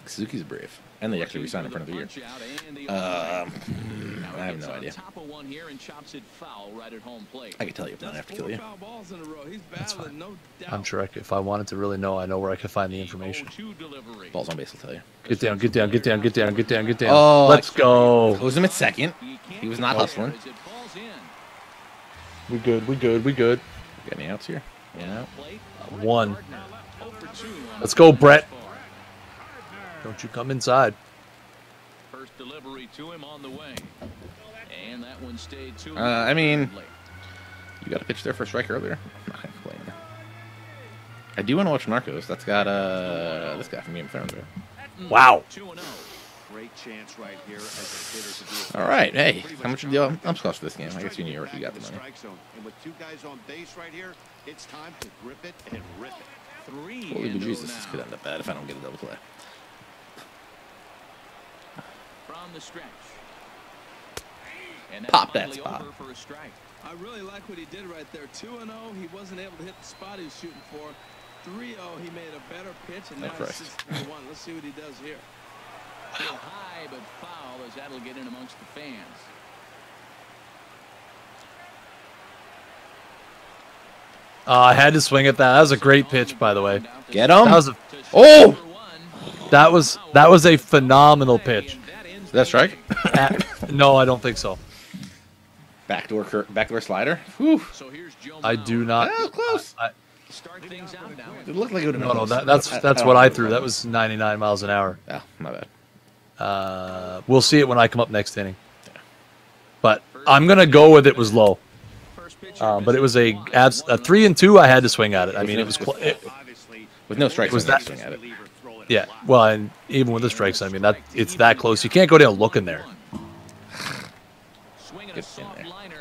Suzuki's Brave. And they actually resigned him for another year. Punch out and the I Now he have gets no on idea. top of one here and chops it foul right at home plate. I can tell you if I have to kill you. Foul balls in a row. He's That's battling, no doubt. I'm sure if I wanted to really know, I know where I could find the information. 0-2 delivery. Balls on base will tell you. Get down, get down, get down, get down, get down, get down. Oh, Let's go. Close him at second. He was not hustling. As it falls in. We good, we good, we good. Got any outs here? Yeah. Plate. One. 0 for 2 on Let's the go, thus Brett. far. Don't you come inside. First delivery to him on the way. And that one stayed too I mean- late. You got to pitch there for a strike earlier. I'm not going to complain. I do want to watch Narcos. That's got this guy from Game of Thrones. Right? Wow. 2-0. Great chance right here as a hitter to do it. All right. Hey, how much did the umps cost for this game? I guess you're New York. You got the money. Strike zone. And with 2 guys on base right here, it's time to grip it and rip it. 3 Holy and Jesus, oh this now. could end up bad if I don't get a double play. From the stretch. And Pop that finally spot. over for a strike. I really like what he did right there. 2-0, he wasn't able to hit the spot he was shooting for. 3-0, he made a better pitch, and now Christ. it's 6-1. Let's see what he does here. Hit high but foul as that'll get in amongst the fans. I had to swing at that. That was a great pitch, by the way. Get him. That was a, Oh! that was a phenomenal pitch. Is that a strike? No, I don't think so. Backdoor slider. Whew. So here's Joe I do not. That was close. Start things out now. It looked like it would have been No, close. that's what I threw. That was 99 miles an hour. Oh, my bad. We'll see it when I come up next inning. But I'm gonna go with it was low. But it was a 3-2. I had to swing at it. I mean, it was With no strikes, Was I'm gonna that- swing at it. yeah. Well, and even with the strikes, I mean it's that close. You can't go down looking there. Swinging a Get in soft there. liner.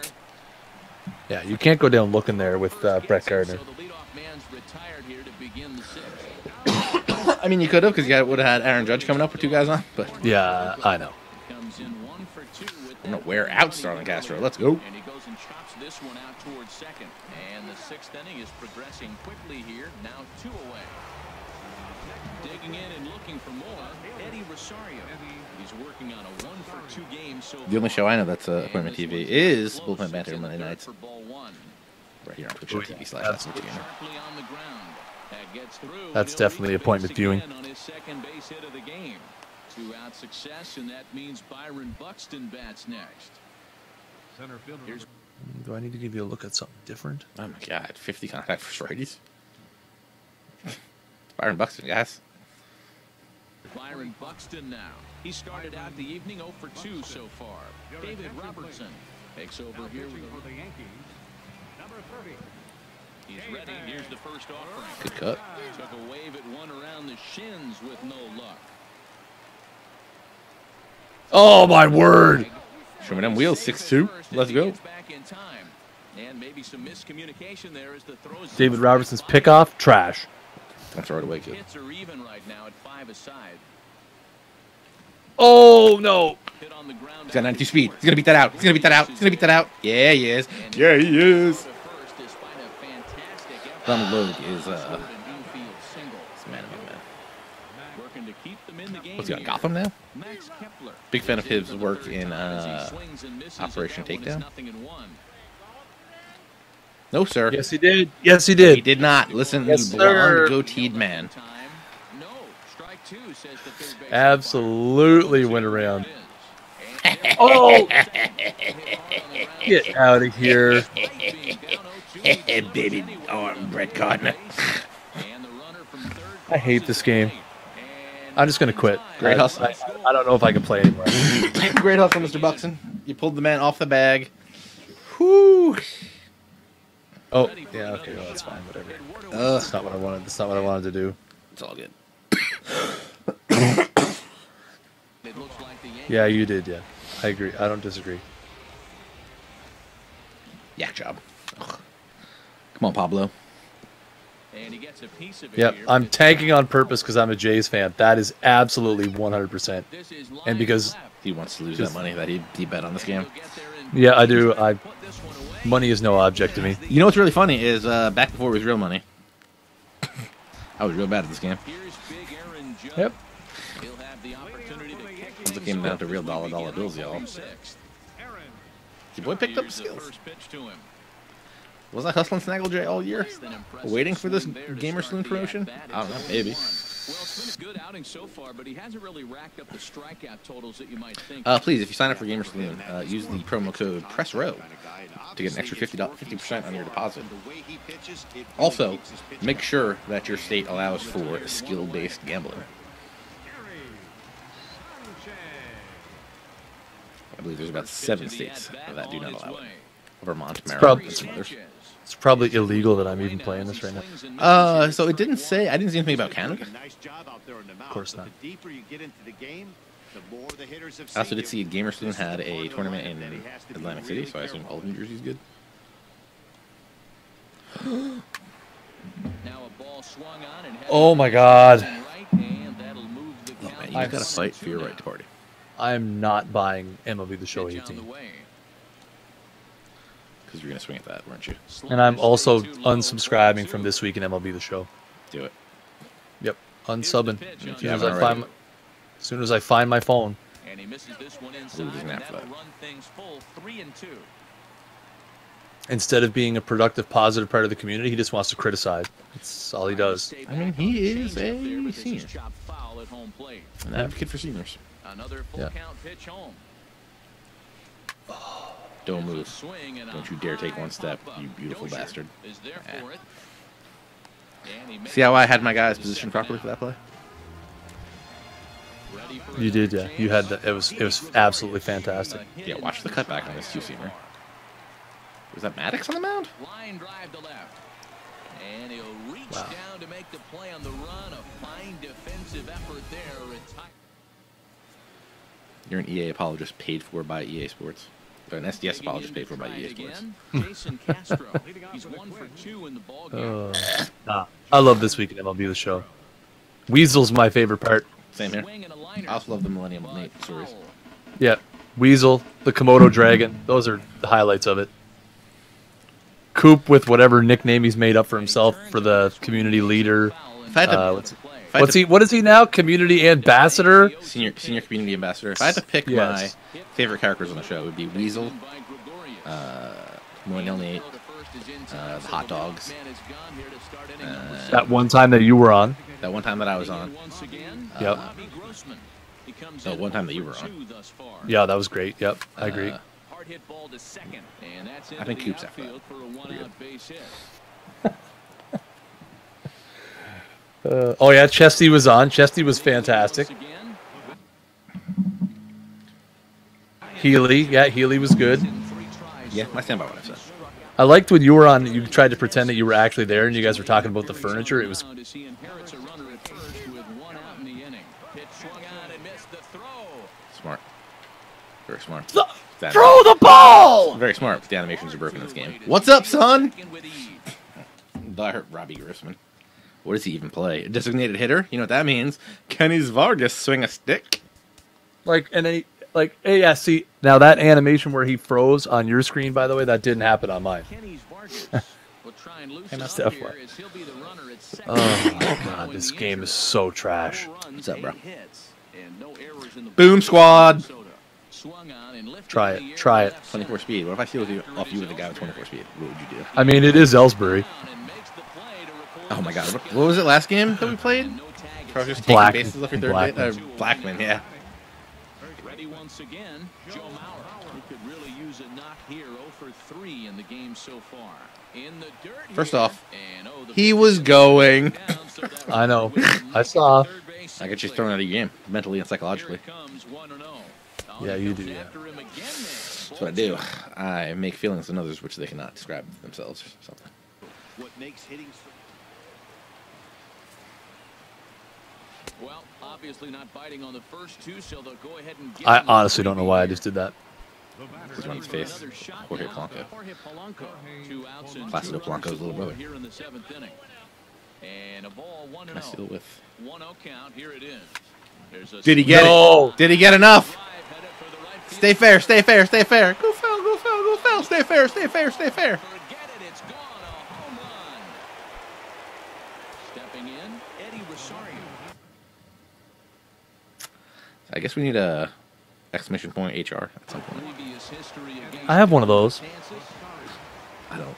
Yeah, you can't go down looking there with Brett Gardner. So the leadoff man's retired here to begin the sixth. I mean, you could have, because you would have had Aaron Judge coming up with two guys on, but Yeah, I know. Comes in 1 for 2 with I'm gonna that wear out Starlin Castro. Let's go. And he goes and chops this one out towards second. And the sixth inning is progressing quickly here. Now 2 away. Digging in and looking for more. Eddie Rosario. He's working on a 1 for 2 game so The only far. show I know that's Appointment And TV this is one Bullpen Banter close in the Monday third nights, for ball 1. right here on Oh, Twitch.tv/SMT. Sharply on the ground. That gets through. That's He'll definitely reach appointment base viewing. again on his second base hit of the game. 2-out success, and that means Byron Buxton bats next. Here's Do I need to give you a look at something different? Oh my God, 50 contact for righties. Byron Buxton, guys. Byron Buxton now. He started out the evening 0 for 2 so far. David Robertson takes over here with the He's ready. Here's the first offering. Good cut. Took a wave at one around the shins with no luck. Oh my word! Show me them wheels, 6-2. Let's go. Back in time. And maybe some miscommunication there as the throws. David Robertson's pickoff, trash. Don't throw it away, kid. Hits are even right now at 5 aside. Oh no! Hit on the ground. He's got 92 speed. He's gonna beat that out. He's gonna beat that out. He's gonna beat that out. Yeah, he is. Yeah, he is. Donald Logue is man of my man. Working to keep them in the game. What's he got? Gotham now? Max Kepler. Big fan of his work in As he swings and misses, Operation that one is Takedown. 0-1. No, sir. Yes, he did. Yes, he He did. did not. Listen, Yes, you blonde, sir. goateed man. Time. No. Strike 2 says the third base. Absolutely went around. Oh! Get out of here. Baby arm, Brett Gardner. I hate this game. I'm just going to quit. Great hustle. I don't know if I can play anymore. Great hustle, Mr. Buxton. You pulled the man off the bag. Whoo! Oh, yeah, okay, well, that's fine, whatever. That's not what I wanted. That's not what I wanted to do. It's all good. Yeah, you did, yeah. I agree. I don't disagree. Yak job. Ugh. Come on, Pablo. And he gets a piece of it Yep, here. I'm tanking on purpose because I'm a Jays fan. That is absolutely 100%. This is line And because, left. He wants to lose that money that he bet on this game. He'll get there and yeah, I do. put this one away. Money is no object to me. You know what's really funny is back before it was real money. I was real bad at this game. Here's big Aaron Judge. Yep. He'll have the opportunity to kick Once it came down to real dollar bills, y'all. Your boy picked up Here's the skills. first pitch to him. Was I hustling Snaggle J all year? Less than impressive Waiting for this swing there to Gamer start Saloon the promotion? at-bat. I don't know, It's maybe. 0-1. Well, it's been a good outing so far, but he hasn't really racked up the strikeout totals that you might think. Please, if you sign up for Gamer Saloon, use the promo code PRESSROW to get an extra 50% on your deposit. Also, make sure that your state allows for skill-based gambling. I believe there's about 7 states that do not allow it. Vermont, Maryland, and some others. It's probably illegal that I'm even playing this right now. So it didn't say, I didn't see anything about Canada. Of course not. I also did see Gamer Saloon had a tournament in Atlantic City, so I assume all of New Jersey's good. Now a ball swung on and Oh my God. right, and that'll move the count. Man, you just gotta fight for your right to party. I am not buying MLB The Show Pitch on 18. the way. Because you're going to swing at that, weren't you? And I'm also unsubscribing from This Week in MLB The Show. Do it. Yep, unsubbing. Yeah, As soon as I find my phone. And he misses this one Ooh, inside. doesn't have That'll that. run things full 3-2. Instead of being a productive, positive part of the community, he just wants to criticize. That's all he does. I mean, he is a senior. Foul at home plate. An advocate for seniors. Another full Yeah. count pitch home. Don't There's a move. swing and a Don't you dare take one high step, pop-up. you beautiful Dozier bastard. is there Yeah. for it. And he See how I had my makes guys the positioned second properly for that play? Ready for You did, another yeah. You had chance. the, it was absolutely fantastic. Yeah, watch the cutback on this two-seamer. Was that Maddox on the mound? Line drive to left. And he'll reach Wow. down to make the play on the run. A fine defensive effort there. You're an EA apologist paid for by EA Sports. Or an SDS apologist paid for by EA Sports. Jason Castro. He's 1 for 2 in the ball game. I love This Week in MLB The Show. Weasel's my favorite part. Same here. Swing and a liner. I also love the Millennium Nate But stories. foul. Yeah, Weasel, the Komodo Dragon. Those are the highlights of it. Coop with whatever nickname he's made up for himself for the community leader. If I had to, What's if I had What's to- he? What is he now? Community ambassador. Senior community ambassador. If I had to pick Yes. my favorite characters on the show, it would be Weasel, Millennial Nate, the hot dogs. That one time that you were on. That one time that I was on. Yep. The one time that you were on. Yeah, that was great. Yep, I agree. Hard hit ball to second. And that's I think into the Coop's after that. outfield for a one-out base hit. Oh yeah, Chesty was on. Chesty was fantastic. Once again, Healy, yeah, Healy was good. Yeah, I stand by what I said. I liked when you were on. You tried to pretend that you were actually there, and you guys were talking about the furniture. It was as he inherits a runner at first with 1 out in the inning. Pitch swung on and missed the throw. Smart. Very smart. throw The the ball. Very smart. The animations are broken in this game. What's up, son? With ease. I heard Robbie Grossman. What does he even play? A designated hitter? You know what that means? Kenny's Vargas swing a stick? Like, and then he, like, hey, yeah. See, now that animation where he froze on your screen, by the way, that didn't happen on mine. Kenny's Vargas will try and loosen must up have here one. as he'll be the runner at second. Oh my God, this game is so trash. What's up, bro? Boom Squad. Try it. Try it. 24 speed. What if I steal you off you with a guy with 24 speed? What would you do? I mean, it is Ellsbury. Oh my god. What was it last game that we played? Probably just taking Black- bases off your third Blackman. base. Blackman, yeah. Ready once again, Joe Mauer, who could really use a knock here. 0 for 3 in the game so far. In the dirt First here, off, and, the he was going. down, so that I know. was I saw. third base I get you thrown out of your game, mentally and Here psychologically. it comes, 1-0. Yeah, you do, yeah. After him again, That's what I do. I make feelings in others which they cannot describe themselves or something. What makes hitting so Well, obviously not biting on the first two, so they'll go ahead and get I him the honestly don't know why I three just did that. He's on his face. Another shot Jorge now Polanco. for Jorge Polanco. 2 outs and Placido 2 runners Polanco's little scored brother. here in the 7th inning. And a ball 1-0. Can I steal with? 1-0 count. Here it is. There's a Did he get No. it? Did he get enough? drive headed for the right field. Stay fair, stay fair, stay fair. Go foul, go foul, go foul. Stay fair, stay fair, stay fair. Forget it. It's gone. A home run. Stepping in, Eddie Rosario. I guess we need a exclamation point HR at some point. Previous history against I have one of those. Chances. I don't.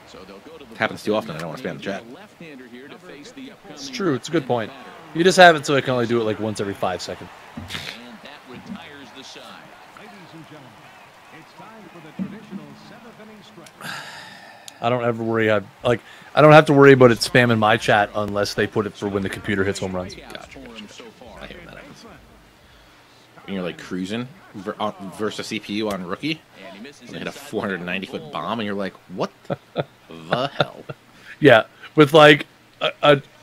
So they'll go to the It happens too often. I don't want to spam the chat. left-hander here to face the It's upcoming true. It's a good point. batter. You just have it so I can only do it like once every 5 seconds. And that retires the side. Ladies and gentlemen, it's time for the traditional 7th-inning stretch. I don't ever worry. I don't have to worry about it spamming my chat unless they put it for when the computer hits home runs. Gotcha. I hate when that happens. When you're like cruising versus CPU on rookie, And he misses and they hit a inside 490-foot bomb, and you're like, what the hell? Yeah, with like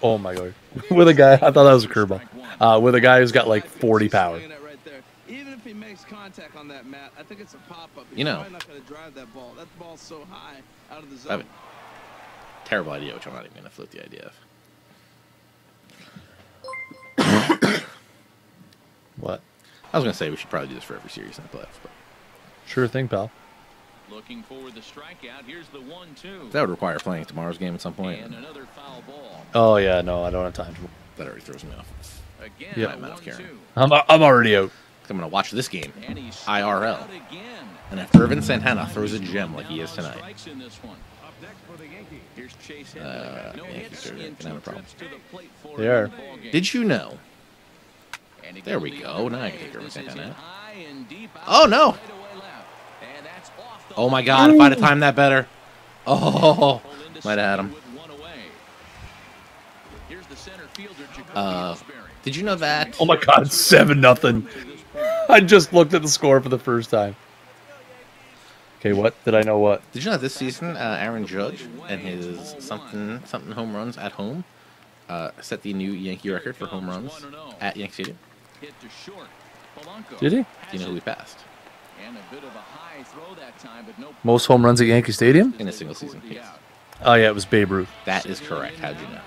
oh my god, with a guy. I thought that was a curveball. With a guy who's got like 40 power. Saying it right there. Even if he makes contact on that mat, I think it's a pop-up. He's You know. probably not going to drive that ball. That ball's so high out of the I have zone. a terrible idea, which I'm not even going to float the idea of. What? I was going to say we should probably do this for every series in the playoffs, but Sure thing, pal. Looking for the strikeout. Here's the 1-2. That would require playing tomorrow's game at some point. And another foul ball. Oh yeah, no, I don't have time. That already throws me off. Again, Yeah. I'm not caring. 1-2. I'm already out. I'm going to watch this game And he's IRL. out again. And if Irvin Santana throws a gem like he is tonight, Strikes in this one. Up next for the Yankees. Here's Chase Henry. No Yankees hits are in gonna have a 2 problem. trips to the plate for They are. him in the ballgame. did you know? And he There goes we the go. other Now I way. can take Irvin This is Santana hit out. high and deep out Oh, no. straightaway left. And that's off the Oh my line. God! If I'd have timed that better, oh, Pulled into might have had him. second with 1 away. Here's the center fielder, Jacoby Uh, Ellsbury. did you know that? Oh my God, 7-0. I just looked at the score for the first time. Okay, what did I know? What? Did you know this season, Aaron Judge and his something home runs at home set the new Yankee record for home runs at Yankee Stadium? Hit to short. Polanco Did he? Do has you know who it. he passed And a bit of a high throw that time, but no Most home runs at Yankee Stadium? in a single season? Yes. Oh yeah, it was Babe Ruth. That is correct. How'd you know?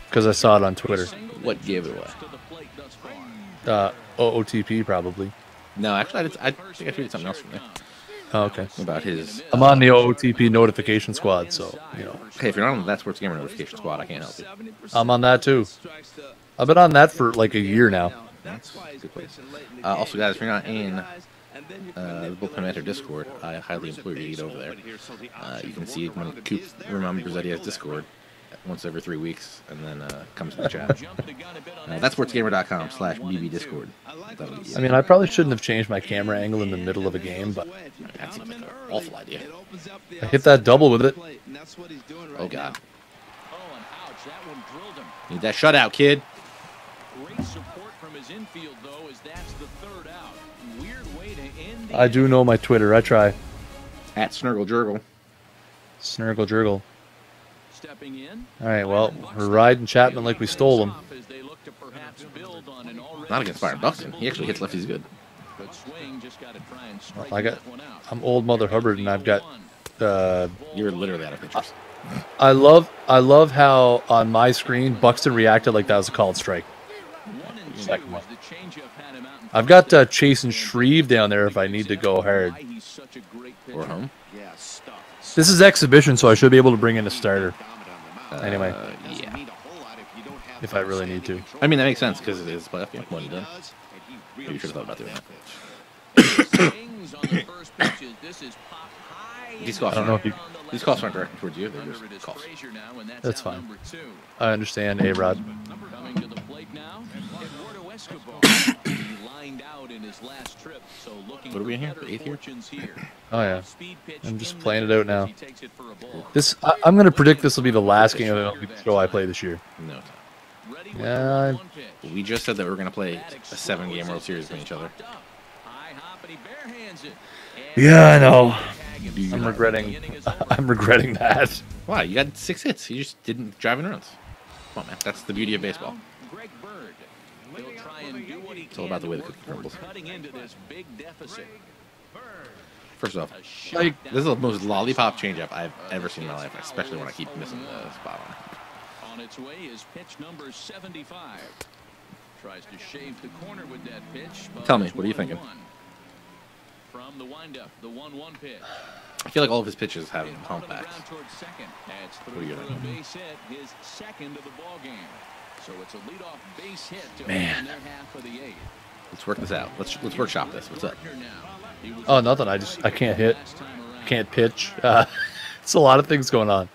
Because I saw it on Twitter. What gave it away? OOTP probably. No, actually, I think I tweeted something else from there Oh, okay. about his. I'm on the OOTP notification squad, so you know Hey, if you're not on the That Sports Gamer notification squad, I can't help you. I'm on that too. I've been on that for like a year now. That's a good place. Also, guys, if you're not in the Bullpen Banter Discord, I highly implore you to get over there. You can see when Coop remembers that he has Discord once every 3 weeks, and then comes to the chat. That's sportsgamer.com/bbdiscord. I mean, I probably shouldn't have changed my camera angle in the middle of a game, but That seems like an awful idea. I hit that double with it. Oh, God. Oh, and ouch, that one drilled him. Need that shutout, kid. Great support from his infield, though, as that's the 3rd out. Weird way to end the I do know my Twitter. I try. At Snurgle Jurgle. Snurgle Jurgle. Stepping in. All right, well, we're riding Chapman like we stole him. As they look to perhaps build on an already Not against Byron Buxton. He actually hits lefties good. good swing, just got to try and strike I got. that one out. I'm old Mother Hubbard, and I've got. You're literally out of pictures. I love how on my screen Buxton reacted like that was a called strike. 1 and 2 Second one. as the changeup had him out in I've got Chase and Shreve down there if I need to go hard. why he's such a great Or pitcher. home. Yeah, stuff. This is exhibition, so I should be able to bring in a starter anyway, Yeah. if I really need to. I mean, that makes sense because it is playoff game. What are you doing? Maybe you should have thought about doing that. Swings on the first pitches. This is popped high These and calls I don't know aren't, if you- on the left these calls aren't side. directed towards you. They're Under it is just calls. Frazier now, and That's out fine. number 2. I understand, A-Rod. Coming to the plate now, Eduardo Escobar. He lined out in his last trip, so looking What are we in here? for The better eighth here? fortunes here. Oh yeah. Speed pitch I'm just in playing the it out dirt as now. he takes it for a ball. I'm going to predict this will be the last game of the show I play this year. No, it's Ready with Yeah, the 1 pitch. not. We just said that we're going to play a 7-game World Series with each other. High hop and he barehands it. Yeah, I know. Do you I'm not? regretting. I'm regretting that. Why? You got 6 hits. You just didn't drive in runs. Come on, man. That's the beauty of baseball. Greg Bird. He'll try and do what he It's all about the way the can cookie to work crumbles. towards cutting into this big deficit. First off, A shot Like- down this is the most lollipop changeup I've ever seen in my life, especially when I keep missing the spot on it. on its way is pitch number 75. Tries to shave the corner with that pitch. but Tell me, it's what are you thinking? 1-1. From the windup, the 1-1 pitch. I feel like all of his pitches have Hit low pump to the backs. ground towards second. That's What through do you for a think? base hit, his second of the ball game. So it's a leadoff base hit to Man. open their half of the 8th. Let's work this out. Let's workshop this. What's up? Gardner now. He was Oh, nothing. I can't hit. last time around. Can't pitch. It's a lot of things going on.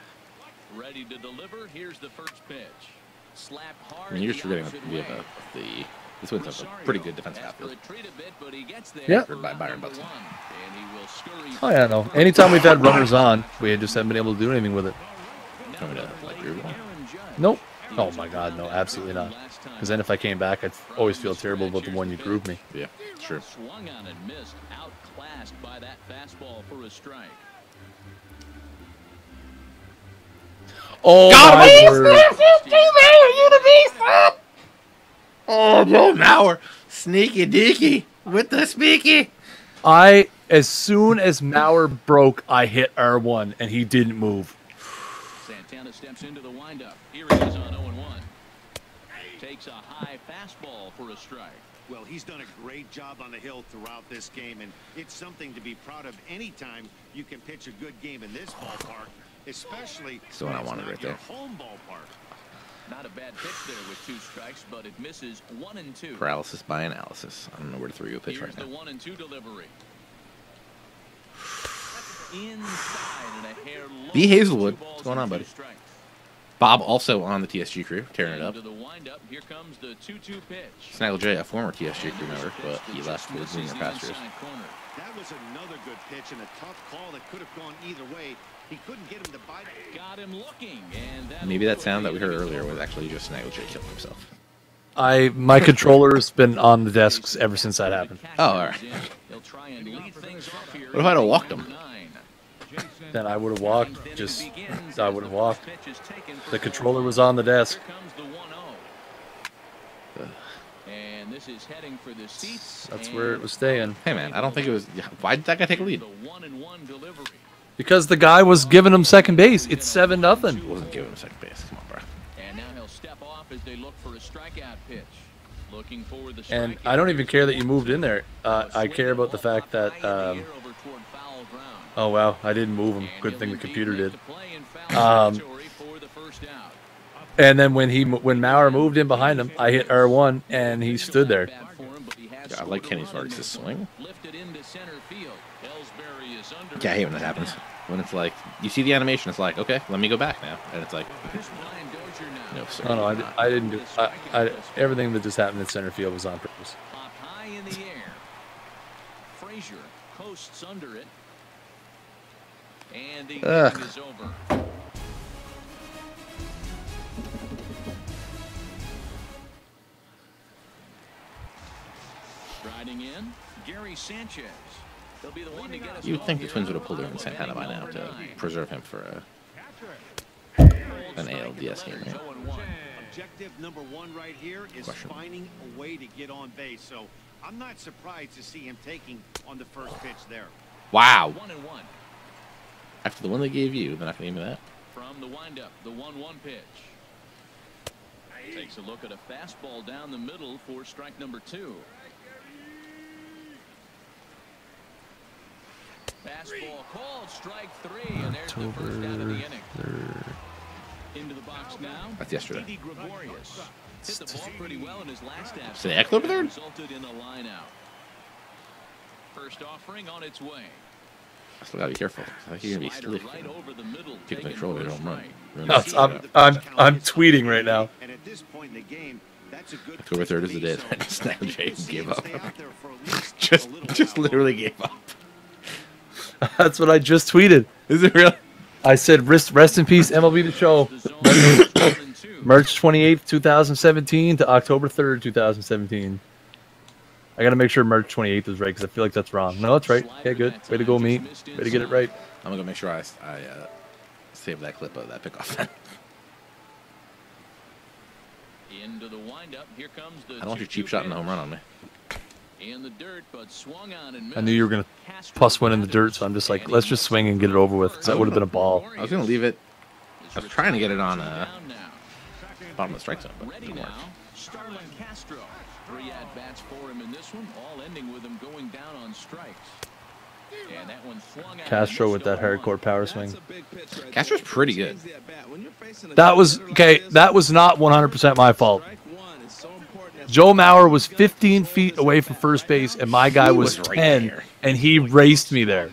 Ready to deliver. Here's the first pitch. Slapped hard. I mean, you're just the forgetting opposite we way. have this wins us a pretty good defensive Has to outfield. retreat a bit, but he gets there Yeah. for By out Byron number Buxton. 1. And he will scurry Oh yeah, no. Anytime we've had runners on, we just haven't been able to do anything with it. Want me to, like, agree with you? Aaron Judge. Nope. Oh my God, no, absolutely not. Because then if I came back, I'd always feel terrible about the one you grooved me. Yeah, sure. Swung on and missed, outclassed by that fastball for a strike. Oh my word. Oh, Joe Mauer, sneaky deaky with the speaky. As soon as Mauer broke, I hit R1 and he didn't move. Santana steps into the windup. Here he is on 0-1. Takes a high fastball for a strike. Well, he's done a great job on the hill throughout this game, and it's something to be proud of anytime you can pitch a good game in this ballpark, especially So what I wanted right there. home ballpark. Not a bad pitch there with 2 strikes, but it misses 1 and 2. Paralysis by analysis. I don't know where to throw you a pitch Here's right the now. 1 and 2 delivery. Inside and a hair low. B. Hazelwood. 2 balls What's going on, and 2 buddy? strikes. Bob also on the TSG crew, tearing it up. Into the windup. Here comes the 2-2 pitch. Snaggle J, a former TSG crew member, but he left for the greener pastures. That was another good pitch and a tough call that could have gone either way. He couldn't get him to bite. Got him looking, and Maybe that sound that we heard earlier was actually just Snaggle J killing himself. My controller's been on the desks ever since that happened. Oh, all right. He'll try and lead things off here. What if I'd have walked him? Then I would have walked. I would have walked. The controller was on the desk. Here comes the 1-0. And this is heading for the seats. That's where it was staying. Hey, man, I don't think it was... Why did that guy take a lead? The 1-1 delivery. Because the guy was giving him second base. It's 7-0. Wasn't giving him second base. Come on, bro. And now he'll step off as they look for a strikeout pitch. Looking for the And strikeout. I don't even care that you moved in there. I care about the fact that... oh, wow. I didn't move him. Good thing the computer did. And then when Maurer moved in behind him, I hit R1, and he stood there. Yeah, I like Kenny Sparks' swing. Yeah, I hate when that happens. When it's like, you see the animation, it's like, okay, let me go back now. And it's like, no, sir. Oh, no, I didn't do everything that just happened in center field was on purpose. Pop high in the air. Frazier coasts under it. And the inning is over. Riding in, Gary Sanchez. He'll be the one to get us. You would think the Twins would have pulled him in Santana by now to preserve him for an ALDS game. Right? Objective number 1 right here is finding a way to get on base. So I'm not surprised to see him taking on the first pitch there. Wow. 1-1. After the one they gave you, they're not going to give me that. From the windup, the 1-1 pitch. Takes a look at a fastball down the middle for strike number 2. Fastball called, strike 3, and there's the first out of the inning. Into the box now. That's yesterday. Didi Gregorius hit the ball pretty well in his last at-bat. Say Eckler over there? Resulted in a line out. First offering on its way. I still got to be careful. I think you're going to be Slider still right over the middle, take taken control of for your a home run. strike. I'm tweeting right now. And at this point in the game, that's a good October 3rd is the day so that Snaggle J gave up. stay out there for at least just a little just while. literally gave up. That's what I just tweeted. Is it real? I said, rest in peace, MLB The Show. March 28th, 2017 to October 3rd, 2017. I got to make sure March 28th is right because I feel like that's wrong. No, it's right. Okay, good. Way to go, me. Way to get it right. I'm going to go make sure I save that clip of that pickoff. Into the windup. Here comes the I don't want your cheap shot in the home run on me. In the dirt, but swung on and I knew you were going to missed. plus one in the dirt, so I'm just like, let's just swing and get it over with because that would have been a ball. I was going to leave it. I was trying to get it on Down now. bottom of the strike zone, but it Ready didn't work. now. Starlin Castro. 3 at-bats for him in this one, all ending with him going down on strikes. And that one swung out Castro and with that missed hardcore power swing. Castro's pretty good. That was, okay, that was not 100% my fault. Joe Mauer was 15 feet away from first base, and my guy was was right 10, there. and he raced me there.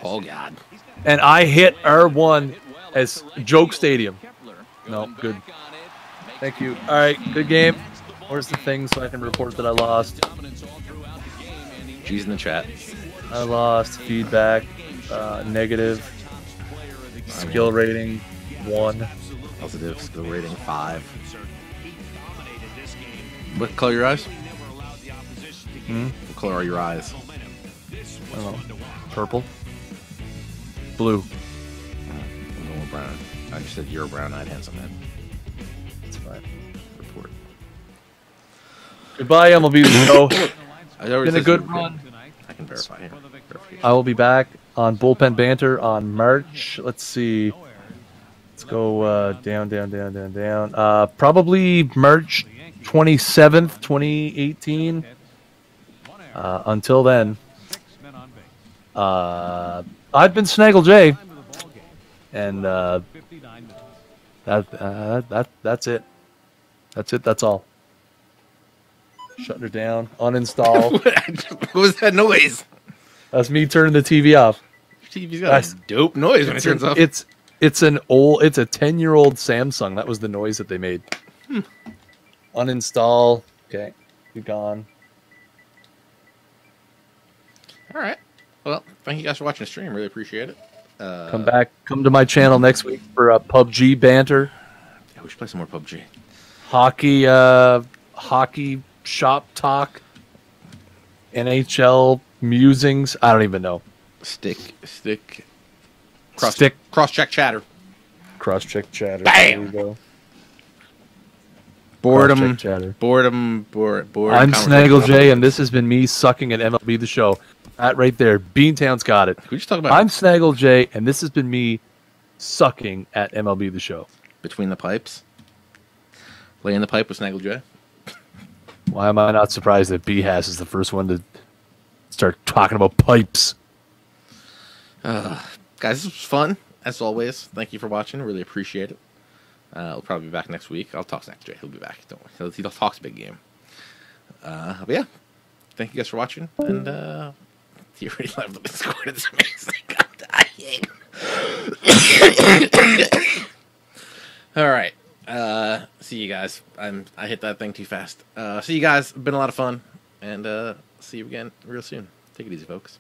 Oh, God. And I hit R1 as Joke Stadium. No, good. Thank you. All right, good game. Where's the thing so I can report that I lost? G's in the chat. I lost. Feedback. Negative. Skill rating 1. Positive skill rating 5. What color are your eyes? What color are your eyes? I don't know. Purple. Blue. I'm going with brown. I just said you're a brown-eyed handsome man. It's fine. Report. Goodbye, MLB The Show. Been Been a good run. I can verify here. I will be back on Bullpen Banter on March, let's see, Let's go down. Probably March 27th, 2018. Until then, I've been Snaggle J, and that's it. That's all. Shutting her down. Uninstall. What was that noise? That's me turning the TV off. TV's got a dope noise when it turns off. It's a 10-year-old Samsung. That was the noise that they made. Uninstall. Okay, be gone. All right. Well, thank you guys for watching the stream. Really appreciate it. Come to my channel next week for PUBG banter. Yeah, we should play some more PUBG. Hockey shop talk. NHL musings. I don't even know. Cross-check chatter. Cross-check chatter. Bam! There we go. Boredom. Chatter. Boredom. I'm Snaggle J, and this has been me sucking at MLB The Show. That right there. Beantown's got it. Who you talking about? I'm Snaggle J, and this has been me sucking at MLB The Show. Between the pipes. Laying the pipe with Snaggle J. Why am I not surprised that B-Has is the first one to start talking about pipes? Guys, this was fun, as always. Thank you for watching. Really appreciate it. I'll probably be back next week. I'll talk to Snaggle J. He'll be back. Don't worry. He talks big game. But yeah. Thank you guys for watching. And you already left the Discord. It's amazing. I'm dying. All right. See you guys. I hit that thing too fast. See you guys. Been a lot of fun. And see you again real soon. Take it easy, folks.